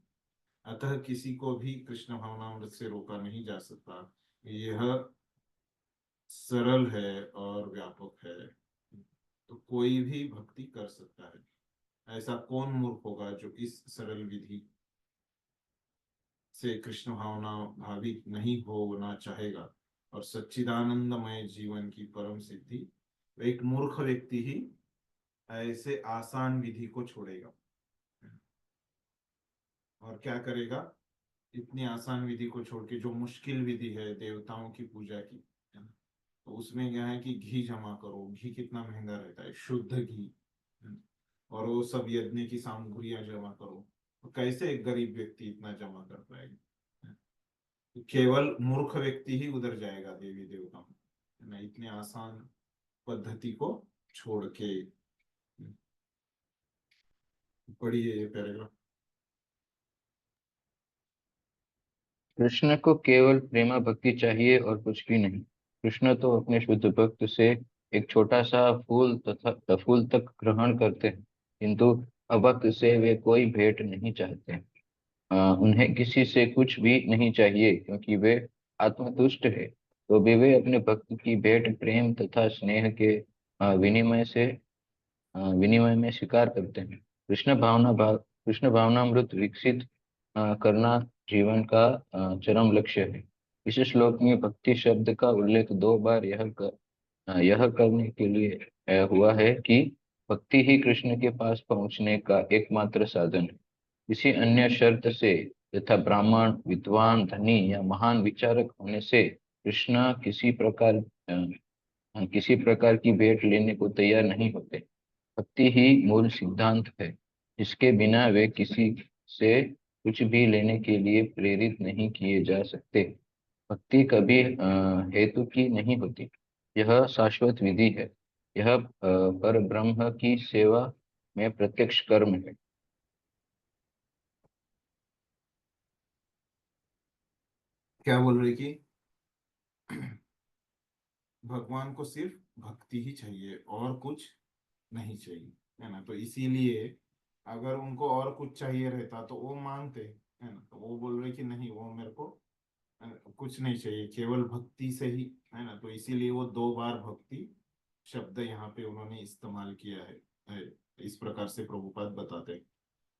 अतः किसी को भी कृष्ण भावनामृत से रोका नहीं जा सकता। यह सरल है और व्यापक है, तो कोई भी भक्ति कर सकता है। ऐसा कौन मूर्ख होगा जो इस सरल विधि से कृष्ण भावना भावित नहीं होना चाहेगा और सच्चिदानंदमय जीवन की परम सिद्धि। एक मूर्ख व्यक्ति ही ऐसे आसान विधि को छोड़ेगा और क्या करेगा, इतनी आसान विधि को छोड़ के जो मुश्किल विधि है देवताओं की पूजा की, है ना, तो उसमें क्या है कि घी जमा करो। घी कितना महंगा रहता है, शुद्ध घी, है ना, और वो सब यज्ञ की सामग्रियां जमा करो, तो कैसे एक गरीब व्यक्ति इतना जमा कर पाएगा। तो केवल मूर्ख व्यक्ति ही उधर जाएगा देवी देवताओं, है ना, इतने आसान पद्धति को छोड़ के। पढ़िए ये पैराग्राफ। कृष्ण को केवल प्रेमा भक्ति चाहिए और कुछ भी नहीं। कृष्ण तो अपने शुद्ध भक्त से एक छोटा सा फूल तक ग्रहण करते हैं, किंतु अभक्त से वे कोई भेंट नहीं चाहते। उन्हें किसी से कुछ भी नहीं चाहिए, क्योंकि वे आत्मतुष्ट है। तो भी वे अपने भक्त की भेंट प्रेम तथा स्नेह के विनिमय में स्वीकार करते हैं। कृष्ण भावनामृत विकसित करना जीवन का चरम लक्ष्य है। इस श्लोक में भक्ति शब्द का उल्लेख 2 बार यह करने के लिए हुआ है कि भक्ति ही कृष्ण के पास पहुंचने का एकमात्र साधन है। किसी अन्य शर्त से, यथा ब्राह्मण, विद्वान, धनी या महान विचारक होने से कृष्ण किसी प्रकार की भेंट लेने को तैयार नहीं होते। भक्ति ही मूल सिद्धांत है, जिसके बिना वे किसी से कुछ भी लेने के लिए प्रेरित नहीं किए जा सकते। भक्ति कभी हेतु की नहीं होती। यह शाश्वत विधि है। यह पर ब्रह्म की सेवा में प्रत्यक्ष कर्म है। क्या बोल रहे कि भगवान को सिर्फ भक्ति ही चाहिए और कुछ नहीं चाहिए, है ना। तो इसीलिए अगर उनको और कुछ चाहिए रहता तो वो मांगते, है ना। तो वो बोल रहे कि नहीं, वो मेरे को कुछ नहीं चाहिए, केवल भक्ति से ही, है ना। तो इसीलिए वो 2 बार भक्ति शब्द यहाँ पे उन्होंने इस्तेमाल किया है। इस प्रकार से प्रभुपाद बताते हैं।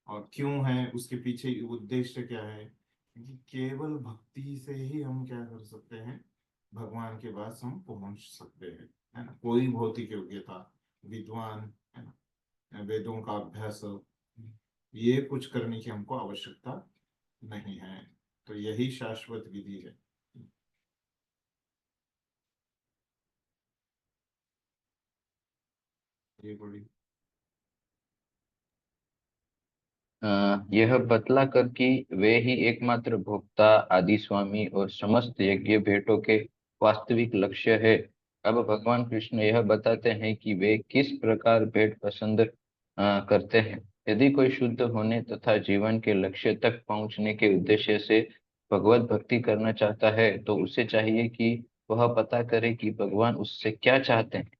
और क्यों है, उसके पीछे उद्देश्य क्या है, कि केवल भक्ति से ही हम क्या कर सकते हैं, भगवान के पास हम पहुंच सकते हैं, है ना। कोई भौतिक योग्यता, विद्वान, है ना, वेदों का अभ्यास, ये कुछ करने की हमको आवश्यकता नहीं है। तो यही शाश्वत विधि है। ये बड़ी यह बतला कर कि वे ही एकमात्र भोक्ता, आदि स्वामी और समस्त यज्ञ भेंटों के वास्तविक लक्ष्य है। अब भगवान कृष्ण यह बताते हैं कि वे किस प्रकार भेंट पसंद करते हैं। यदि कोई शुद्ध होने तथा जीवन के लक्ष्य तक पहुंचने के उद्देश्य से भगवत भक्ति करना चाहता है, तो उसे चाहिए कि वह पता करे कि भगवान उससे क्या चाहते हैं।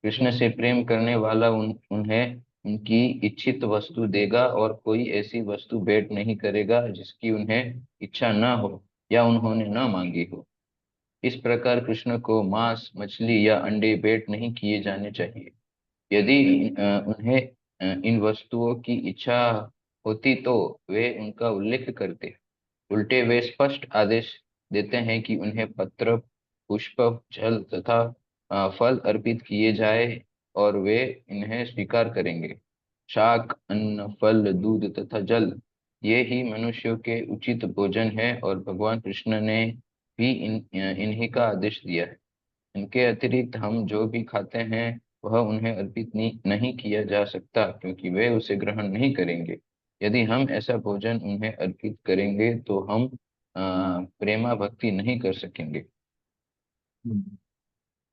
कृष्ण से प्रेम करने वाला उन्हें उनकी इच्छित वस्तु देगा और कोई ऐसी वस्तु भेंट नहीं करेगा जिसकी उन्हें इच्छा न हो या उन्होंने न मांगी हो। इस प्रकार कृष्ण को मांस, मछली या अंडे भेंट नहीं किए जाने चाहिए। यदि उन्हें इन वस्तुओं की इच्छा होती तो वे उनका उल्लेख करते। उल्टे वे स्पष्ट आदेश देते हैं कि उन्हें पत्र, पुष्प, जल तथा फल अर्पित किए जाए और वे इन्हें स्वीकार करेंगे। शाक, अन्न, फल, दूध तथा जल, ये ही मनुष्यों के उचित भोजन है और भगवान कृष्ण ने भी इन्हीं का आदेश दिया है। इनके अतिरिक्त हम जो भी खाते हैं वह उन्हें अर्पित नहीं किया जा सकता, क्योंकि वे उसे ग्रहण नहीं करेंगे। यदि हम ऐसा भोजन उन्हें अर्पित करेंगे तो हम प्रेमा भक्ति नहीं कर सकेंगे।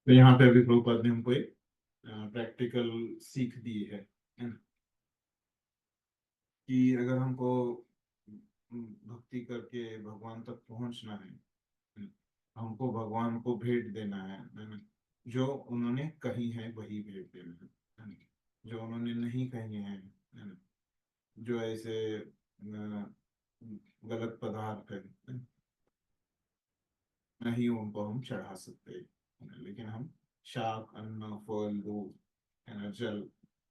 तो यहाँ पे अभी प्रभुपाद ने हमको एक प्रैक्टिकल सीख दी है ना? कि अगर हमको भक्ति करके भगवान तक पहुंचना है, हमको भगवान को भेंट देना है ना। जो उन्होंने कही है वही भेंट देना है ना। जो उन्होंने नहीं कही है ना, जो ऐसे गलत पदार्थ है ना, नहीं उनको हम चढ़ा सकते, है ना। लेकिन हम शाक, अन्न, फल, दूध, है ना, जल,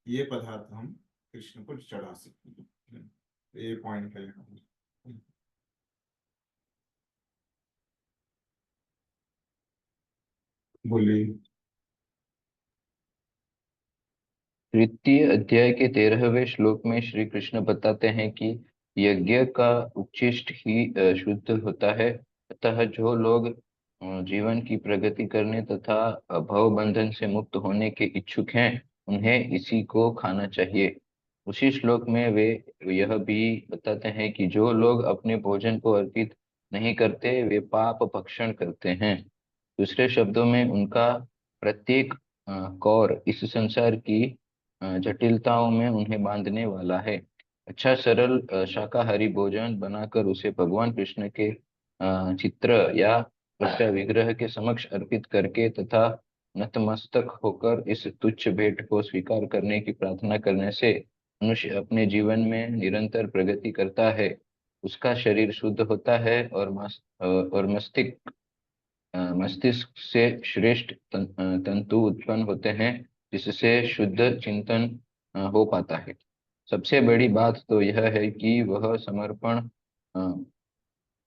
ये पदार्थ हम कृष्ण को चढ़ा सकते हैं, है ना। तो ये पॉइंट है यहाँ पे। बोलिए। तृतीय अध्याय के 13वें श्लोक में श्री कृष्ण बताते हैं कि यज्ञ का उच्छिष्ट ही शुद्ध होता है। अतः जो लोग जीवन की प्रगति करने तथा भव बंधन से मुक्त होने के इच्छुक हैं, उन्हें इसी को खाना चाहिए। उसी श्लोक में वे यह भी बताते हैं कि जो लोग अपने भोजन को अर्पित नहीं करते, वे पाप भक्षण करते हैं। दूसरे शब्दों में उनका प्रत्येक कौर इस संसार की जटिलताओं में उन्हें बांधने वाला है। अच्छा सरल शाकाहारी भोजन बनाकर उसे भगवान कृष्ण के चित्र या उसका विग्रह के समक्ष अर्पित करके तथा नतमस्तक होकर इस तुच्छ भेंट को स्वीकार करने की प्रार्थना करने से मनुष्य अपने जीवन में निरंतर प्रगति करता है। उसका शरीर शुद्ध होता है और मस्तिष्क से श्रेष्ठ तंतु उत्पन्न होते हैं, जिससे शुद्ध चिंतन हो पाता है। सबसे बड़ी बात तो यह है कि वह समर्पण अ,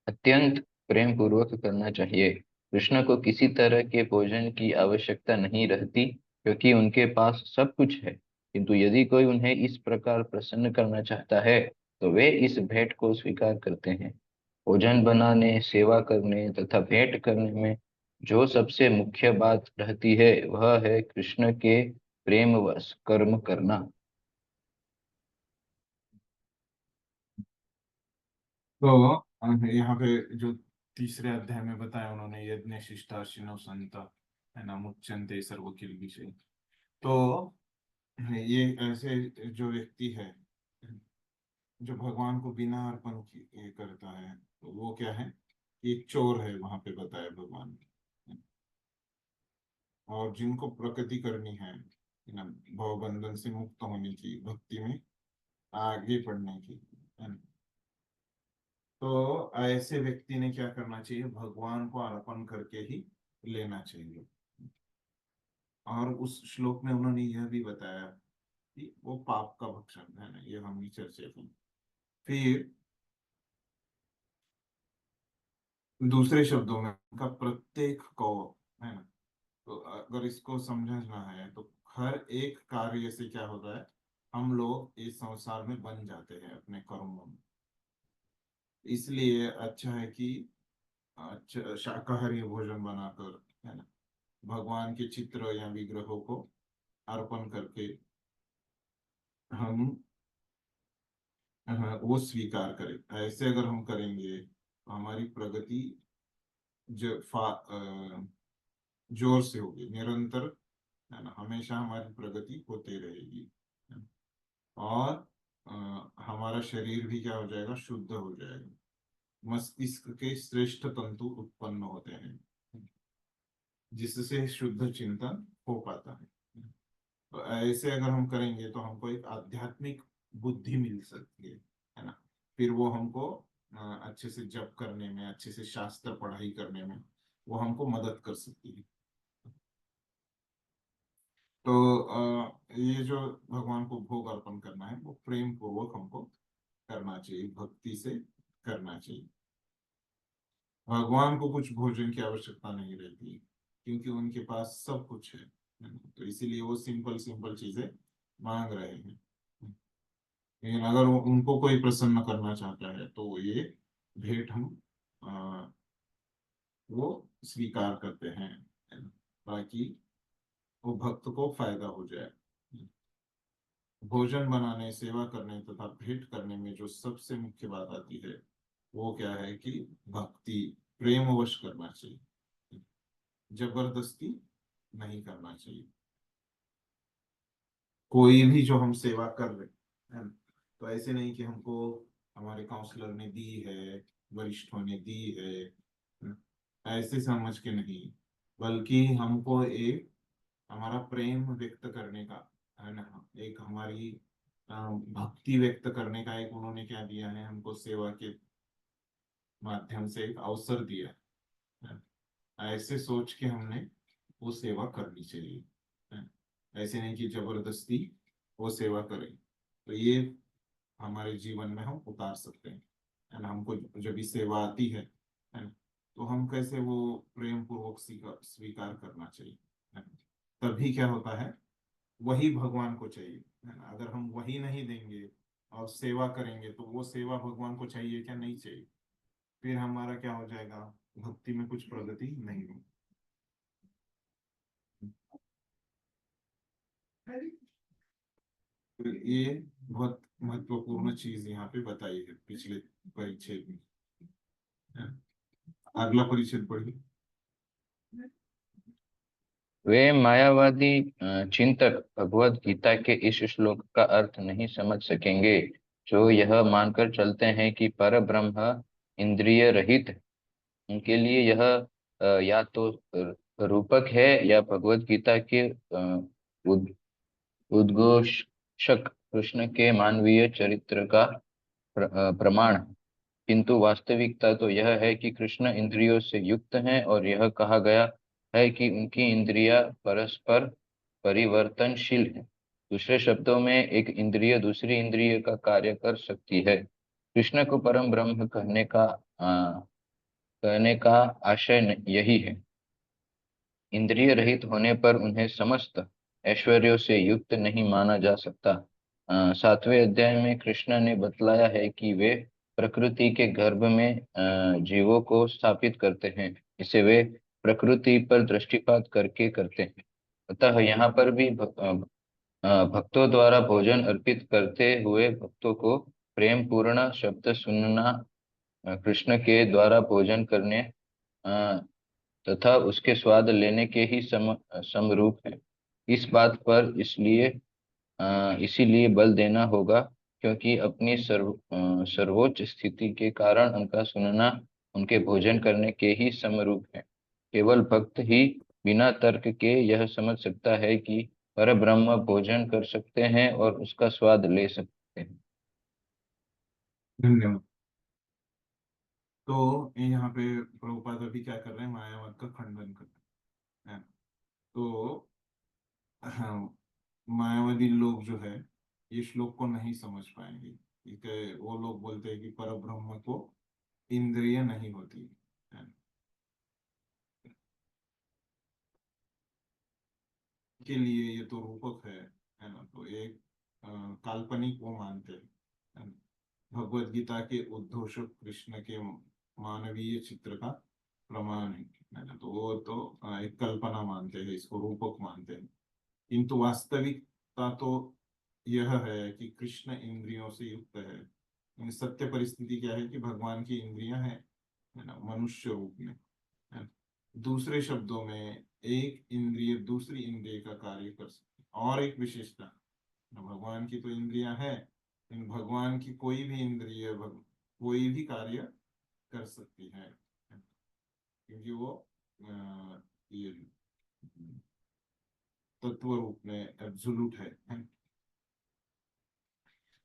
अत्यंत प्रेम पूर्वक करना चाहिए। कृष्ण को किसी तरह के भोजन की आवश्यकता नहीं रहती, क्योंकि उनके पास सब कुछ है। किंतु यदि कोई उन्हें इस प्रकार प्रसन्न करना चाहता है, तो वे इस भेंट को स्वीकार करते हैं। भोजन बनाने, सेवा करने तथा भेंट करने में जो सबसे मुख्य बात रहती है वह है कृष्ण के प्रेम वश कर्म करना। तो यहाँ पे जो तीसरे अध्याय में बताया उन्होंने, यज्ञ शिष्टाशिनो संत, है ना, मुच्यन्ते सर्व किल्बिषे। तो ये ऐसे जो व्यक्ति है जो भगवान को बिना अर्पण किए करता है, तो वो क्या है, एक चोर है, वहां पे बताया भगवान ने। और जिनको प्रगति करनी है ना, भव बंधन से मुक्त होने की, भक्ति में आगे बढ़ने की, है ना, तो ऐसे व्यक्ति ने क्या करना चाहिए, भगवान को अर्पण करके ही लेना चाहिए। और उस श्लोक में उन्होंने यह भी बताया कि वो पाप का भक्षण है ना, ये हमने चर्चा की। फिर दूसरे शब्दों में का प्रत्येक कौ, है ना, तो अगर इसको समझना है तो हर एक कार्य से क्या होता है, हम लोग इस संसार में बन जाते हैं अपने कर्मों में। इसलिए अच्छा है कि अच्छा शाकाहारी भोजन बनाकर, है ना, भगवान के चित्र या विग्रहों को अर्पण करके हम वो स्वीकार करें। ऐसे अगर हम करेंगे तो हमारी प्रगति जोर से होगी, निरंतर, है ना, हमेशा हमारी प्रगति होती रहेगी, है ना? और हमारा शरीर भी क्या हो जाएगा, शुद्ध हो जाएगा। मस्तिष्क के श्रेष्ठ तंतु उत्पन्न होते हैं जिससे शुद्ध चिंतन हो पाता है। तो ऐसे अगर हम करेंगे तो हमको एक आध्यात्मिक बुद्धि मिल सकती है ना। फिर वो हमको अच्छे से जप करने में, अच्छे से शास्त्र पढ़ाई करने में वो हमको मदद कर सकती है। तो ये जो भगवान को भोग अर्पण करना है वो प्रेम पूर्वक हमको करना चाहिए, भक्ति से करना चाहिए। भगवान को कुछ भोजन की आवश्यकता नहीं रहती क्योंकि उनके पास सब कुछ है ना? तो इसीलिए वो सिंपल सिंपल चीजें मांग रहे हैं। लेकिन अगर उनको कोई प्रसन्न करना चाहता है तो ये भेंट हम अ, वो स्वीकार करते हैं, है ना? ताकि वो भक्त को फायदा हो जाए। भोजन बनाने, सेवा करने तथा भेंट करने में जो सबसे मुख्य बात आती है वो क्या है कि भक्ति, प्रेमवश करना चाहिए, जबरदस्ती नहीं करना चाहिए। कोई भी जो हम सेवा कर रहे हैं, तो ऐसे नहीं कि हमको हमारे काउंसलर ने दी है, वरिष्ठों ने दी है, ऐसे समझ के नहीं, बल्कि हमको एक हमारा प्रेम व्यक्त करने का, है ना, एक हमारी भक्ति व्यक्त करने का एक उन्होंने क्या दिया है हमको, सेवा के माध्यम से एक अवसर दिया है। ऐसे सोच के हमने वो सेवा करनी चाहिए, है। ऐसे नहीं कि जबरदस्ती वो सेवा करें। तो ये हमारे जीवन में हम उतार सकते हैं, है ना। हमको जब भी सेवा आती है ना, तो हम कैसे वो प्रेम पूर्वक स्वीकार करना चाहिए, है ना। तभी क्या होता है, वही भगवान को चाहिए, है ना। अगर हम वही नहीं देंगे और सेवा करेंगे तो वो सेवा भगवान को चाहिए क्या, नहीं चाहिए, फिर हमारा क्या हो जाएगा, भक्ति में कुछ प्रगति नहीं होगी। तो ये बहुत महत्वपूर्ण चीज यहाँ पे बताई है पिछले परिच्छेद में, है। अगला परिच्छेद पढ़िए। वे मायावादी चिंतक भगवत गीता के इस श्लोक का अर्थ नहीं समझ सकेंगे, जो यह मानकर चलते हैं कि पर ब्रह्म इंद्रिय रहित है। उनके लिए यह या तो रूपक है या भगवत गीता के उद, उद्घोषक कृष्ण के मानवीय चरित्र का प्रमाण है। किंतु वास्तविकता तो यह है कि कृष्ण इंद्रियों से युक्त हैं और यह कहा गया है कि उनकी इंद्रियां परस्पर परिवर्तनशील हैं। दूसरे शब्दों में एक इंद्रिय दूसरी इंद्रिय का कार्य कर सकती है। कृष्ण को परम ब्रह्म कहने का आशय यही है। इंद्रिय रहित होने पर उन्हें समस्त ऐश्वर्यों से युक्त नहीं माना जा सकता। 7वें अध्याय में कृष्ण ने बतलाया है कि वे प्रकृति के गर्भ में जीवों को स्थापित करते हैं। इसे वे प्रकृति पर दृष्टिपात करके करते हैं। अतः यहाँ पर भी भक्तों द्वारा भोजन अर्पित करते हुए भक्तों को प्रेम पूर्ण शब्द सुनना कृष्ण के द्वारा भोजन करने तथा उसके स्वाद लेने के ही समरूप है। इस बात पर इसीलिए बल देना होगा, क्योंकि अपनी सर्वोच्च स्थिति के कारण उनका सुनना उनके भोजन करने के ही समरूप है। केवल भक्त ही बिना तर्क के यह समझ सकता है कि परब्रह्म भोजन कर सकते हैं और उसका स्वाद ले सकते हैं। धन्यवाद। तो यहाँ पे प्रभुपाद अभी क्या कर रहे हैं, मायावाद का खंडन कर रहे हैं। तो हाँ, मायावादी लोग जो है ये श्लोक को नहीं समझ पाएंगे, ठीक है। वो लोग बोलते हैं कि परब्रह्म को इंद्रिय नहीं होती है, के लिए ये तो रूपक है ना। तो एक काल्पनिक वो मानते हैं, है ना? भगवत गीता के उद्घोषक कृष्ण के मानवीय चित्र का प्रमाण है ना। तो वो तो एक कल्पना मानते हैं, इसको रूपक मानते हैं। किंतु वास्तविकता तो यह है कि कृष्ण इंद्रियों से युक्त है। सत्य परिस्थिति क्या है कि भगवान की इंद्रियां हैं, है ना, मनुष्य रूप में, है ना? दूसरे शब्दों में एक इंद्रिय दूसरी इंद्रिय का कार्य कर सकती है। और एक विशेषता, भगवान की तो इंद्रियां हैं, लेकिन भगवान की कोई भी इंद्रिय कोई भी कार्य कर सकती है, क्योंकि वो ये तत्व रूप में एब्सोल्यूट है।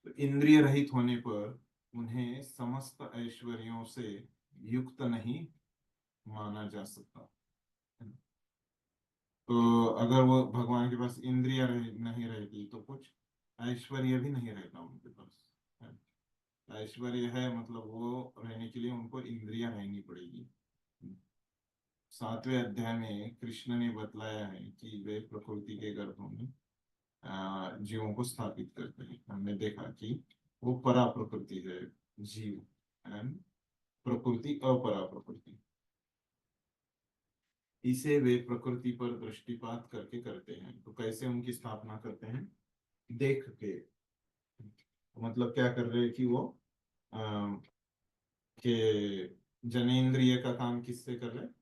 तो इंद्रिय रहित होने पर उन्हें समस्त ऐश्वर्यों से युक्त नहीं माना जा सकता। तो अगर वो भगवान के पास इंद्रिया नहीं रहती तो कुछ ऐश्वर्य भी नहीं रहता उनके पास, है। ऐश्वर्य है मतलब वो रहने के लिए उनको इंद्रिया रहनी पड़ेगी। 7वें अध्याय में कृष्ण ने बतलाया है कि वे प्रकृति के गर्भ में जीवों को स्थापित करते हैं। हमने देखा कि वो परा प्रकृति है जीव, एंड प्रकृति अपरा प्रकृति। इसे वे प्रकृति पर दृष्टिपात करके करते हैं। तो कैसे उनकी स्थापना करते हैं, देख के। मतलब क्या कर रहे हैं कि वो के जनेन्द्रिय का काम किससे कर रहे हैं,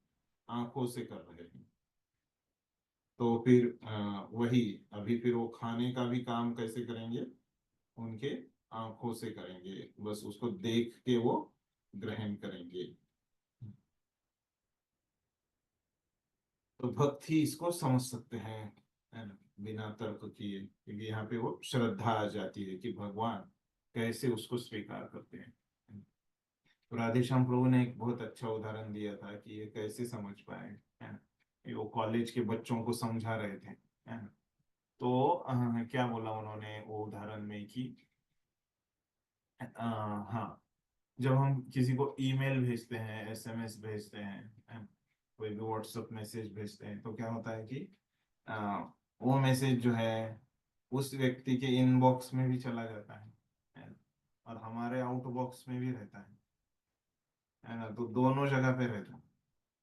आंखों से कर रहे हैं। तो फिर वही अभी फिर वो खाने का भी काम कैसे करेंगे, उनके आंखों से करेंगे, बस उसको देख के वो ग्रहण करेंगे। तो भक्त ही इसको समझ सकते हैं, है ना, बिना तर्क किए, क्योंकि यहाँ पे वो श्रद्धा आ जाती है कि भगवान कैसे उसको स्वीकार करते हैं। तो राधेश्याम प्रभु ने एक बहुत अच्छा उदाहरण दिया था कि ये कैसे समझ पाए, है ना। ये वो कॉलेज के बच्चों को समझा रहे थे, है ना। तो क्या बोला उन्होंने वो उदाहरण में कि हाँ, जब हम किसी को ईमेल भेजते हैं, एसएमएस भेजते हैं, कोई भी व्हाट्सएप मैसेज भेजते हैं, तो क्या होता है कि आ, वो मैसेज जो है उस व्यक्ति के इनबॉक्स में भी चला जाता है ना? और हमारे आउटबॉक्स में भी रहता है ना। तो दोनों जगह पे रहता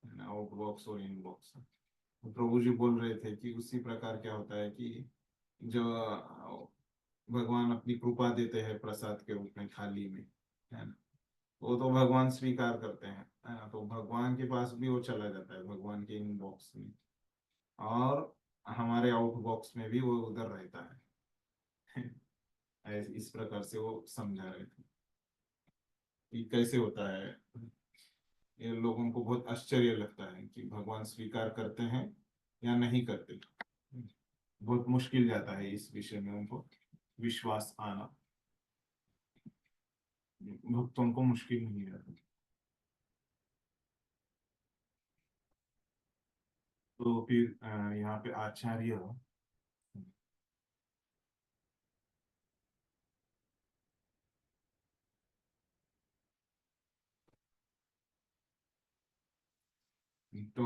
है ना, आउटबॉक्स और इनबॉक्स। तो प्रभु जी बोल रहे थे कि उसी प्रकार क्या होता है कि जो भगवान अपनी कृपा देते हैं प्रसाद के रूप में थाली में, है ना, वो तो भगवान स्वीकार करते हैं, है ना। तो भगवान के पास भी वो चला जाता है, भगवान के इनबॉक्स में, और हमारे आउटबॉक्स में भी वो उधर रहता है। इस प्रकार से वो समझा रहे थे कि कैसे होता है। ये लोगों को बहुत आश्चर्य लगता है कि भगवान स्वीकार करते हैं या नहीं करते। बहुत मुश्किल जाता है इस विषय में उनको विश्वास आना, भक्तों को मुश्किल नहीं रहता। तो फिर यहाँ पे आचार्य तो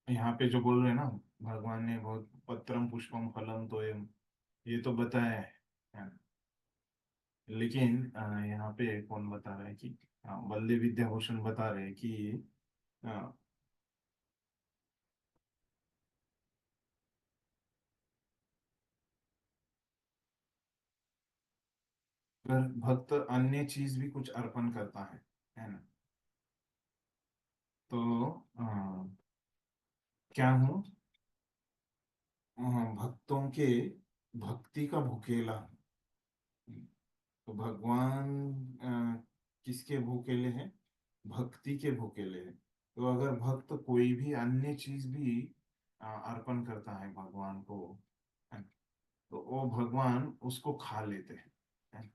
यहाँ पे जो बोल रहे हैं ना, भगवान ने बहुत पत्रम पुष्पम फलम तोयम ये तो बताया है ना। लेकिन यहाँ पे कौन बता रहा है कि वल्ली विद्याभूषण बता रहे हैं कि अ, अगर भक्त अन्य चीज भी कुछ अर्पण करता है ना, तो क्या हूँ, भक्तों के भक्ति का भूखेला हूँ। तो भगवान किसके भूखेले हैं? भक्ति के भूखेले हैं। तो अगर भक्त कोई भी अन्य चीज भी अर्पण करता है भगवान को, है, तो वो भगवान उसको खा लेते हैं, है।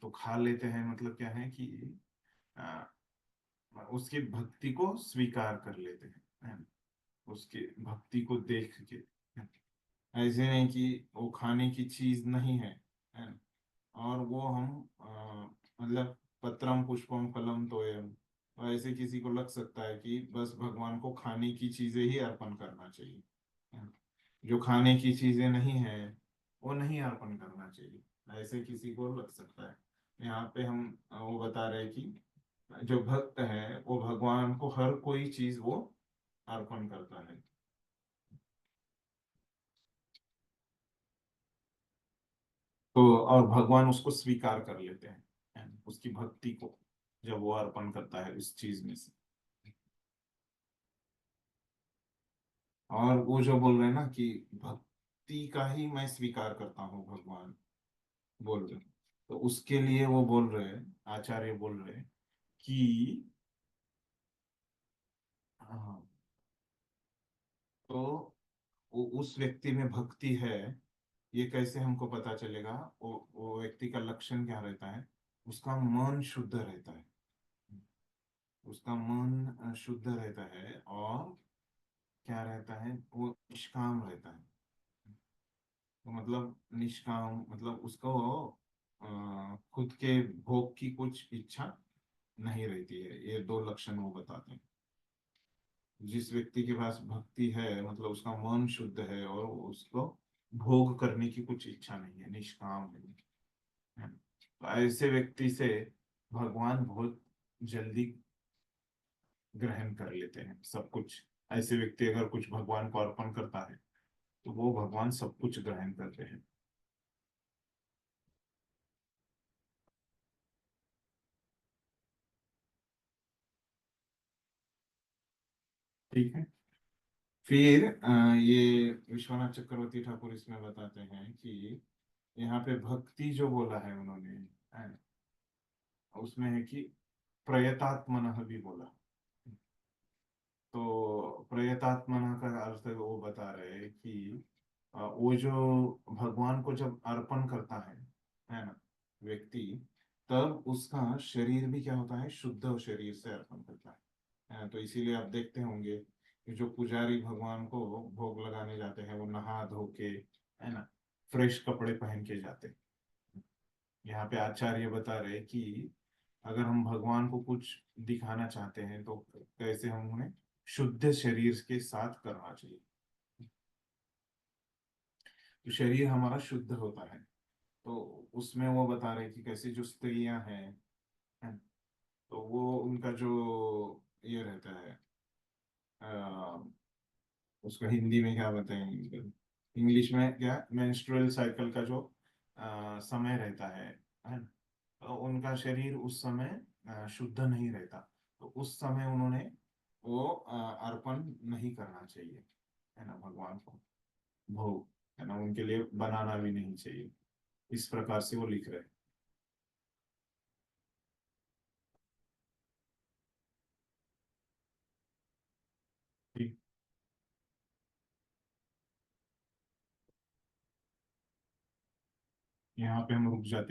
तो खा लेते हैं मतलब क्या है कि अ, उसकी भक्ति को स्वीकार कर लेते हैं, है। उसकी भक्ति को देख के, है। ऐसे नहीं कि वो खाने की चीज नहीं है। और वो हम मतलब पत्रम पुष्पम फलम तोयम, तो ऐसे किसी को लग सकता है कि बस भगवान को खाने की चीजें ही अर्पण करना चाहिए, है। जो खाने की चीजें नहीं है वो नहीं अर्पण करना चाहिए, ऐसे किसी को लग सकता है। यहाँ पे हम वो बता रहे हैं कि जो भक्त है वो भगवान को हर कोई चीज वो अर्पण करता है। तो और भगवान उसको स्वीकार कर लेते हैं, उसकी भक्ति को, जब वो अर्पण करता है उस चीज में से। और वो जो बोल रहे हैं ना कि भक्ति का ही मैं स्वीकार करता हूँ, भगवान बोल रहे हैं, तो उसके लिए वो बोल रहे हैं, आचार्य बोल रहे हैं कि हाँ, तो उस व्यक्ति में भक्ति है, ये कैसे हमको पता चलेगा? वो व्यक्ति का लक्षण क्या रहता है? उसका मन शुद्ध रहता है, उसका मन शुद्ध रहता है, और क्या रहता है, वो निष्काम रहता है। तो मतलब निष्काम मतलब उसको खुद के भोग की कुछ इच्छा नहीं रहती है। ये दो लक्षण वो बताते हैं। जिस व्यक्ति के पास भक्ति है मतलब उसका मन शुद्ध है और उसको भोग करने की कुछ इच्छा नहीं है, निष्काम है। तो ऐसे व्यक्ति से भगवान बहुत जल्दी ग्रहण कर लेते हैं सब कुछ। ऐसे व्यक्ति अगर कुछ भगवान को अर्पण करता है तो वो भगवान सब कुछ ग्रहण करते हैं। ठीक है। फिर ये विश्वनाथ चक्रवर्ती ठाकुर इसमें बताते हैं कि यहाँ पे भक्ति जो बोला है उन्होंने, है, उसमें है कि प्रयतात्मनः भी बोला। तो प्रयतात्मनः का अर्थ वो बता रहे हैं कि वो जो भगवान को जब अर्पण करता है ना व्यक्ति, तब उसका शरीर भी क्या होता है, शुद्ध शरीर से अर्पण करता है। तो इसीलिए आप देखते होंगे कि जो पुजारी भगवान को भोग लगाने जाते हैं वो नहा धो के, है ना, फ्रेश कपड़े पहन के जाते हैं। यहाँ पे आचार्य बता रहे कि अगर हम भगवान को कुछ दिखाना चाहते हैं तो कैसे हम उन्हें शुद्ध शरीर के साथ करना चाहिए। तो शरीर हमारा शुद्ध होता है, तो उसमें वो बता रहे कि कैसे जो स्त्रियां हैं, तो वो उनका जो ये रहता है, उसको हिंदी में क्या बताएंगे, इंग्लिश में क्या, मेंस्ट्रुअल साइकिल का जो समय रहता है ना, तो उनका शरीर उस समय शुद्ध नहीं रहता। तो उस समय उन्होंने वो अर्पण नहीं करना चाहिए, है ना, भगवान को भोग, है ना, उनके लिए बनाना भी नहीं चाहिए। इस प्रकार से वो लिख रहे हैं। ठीक। यहाँ पे हम रुक जाते हैं।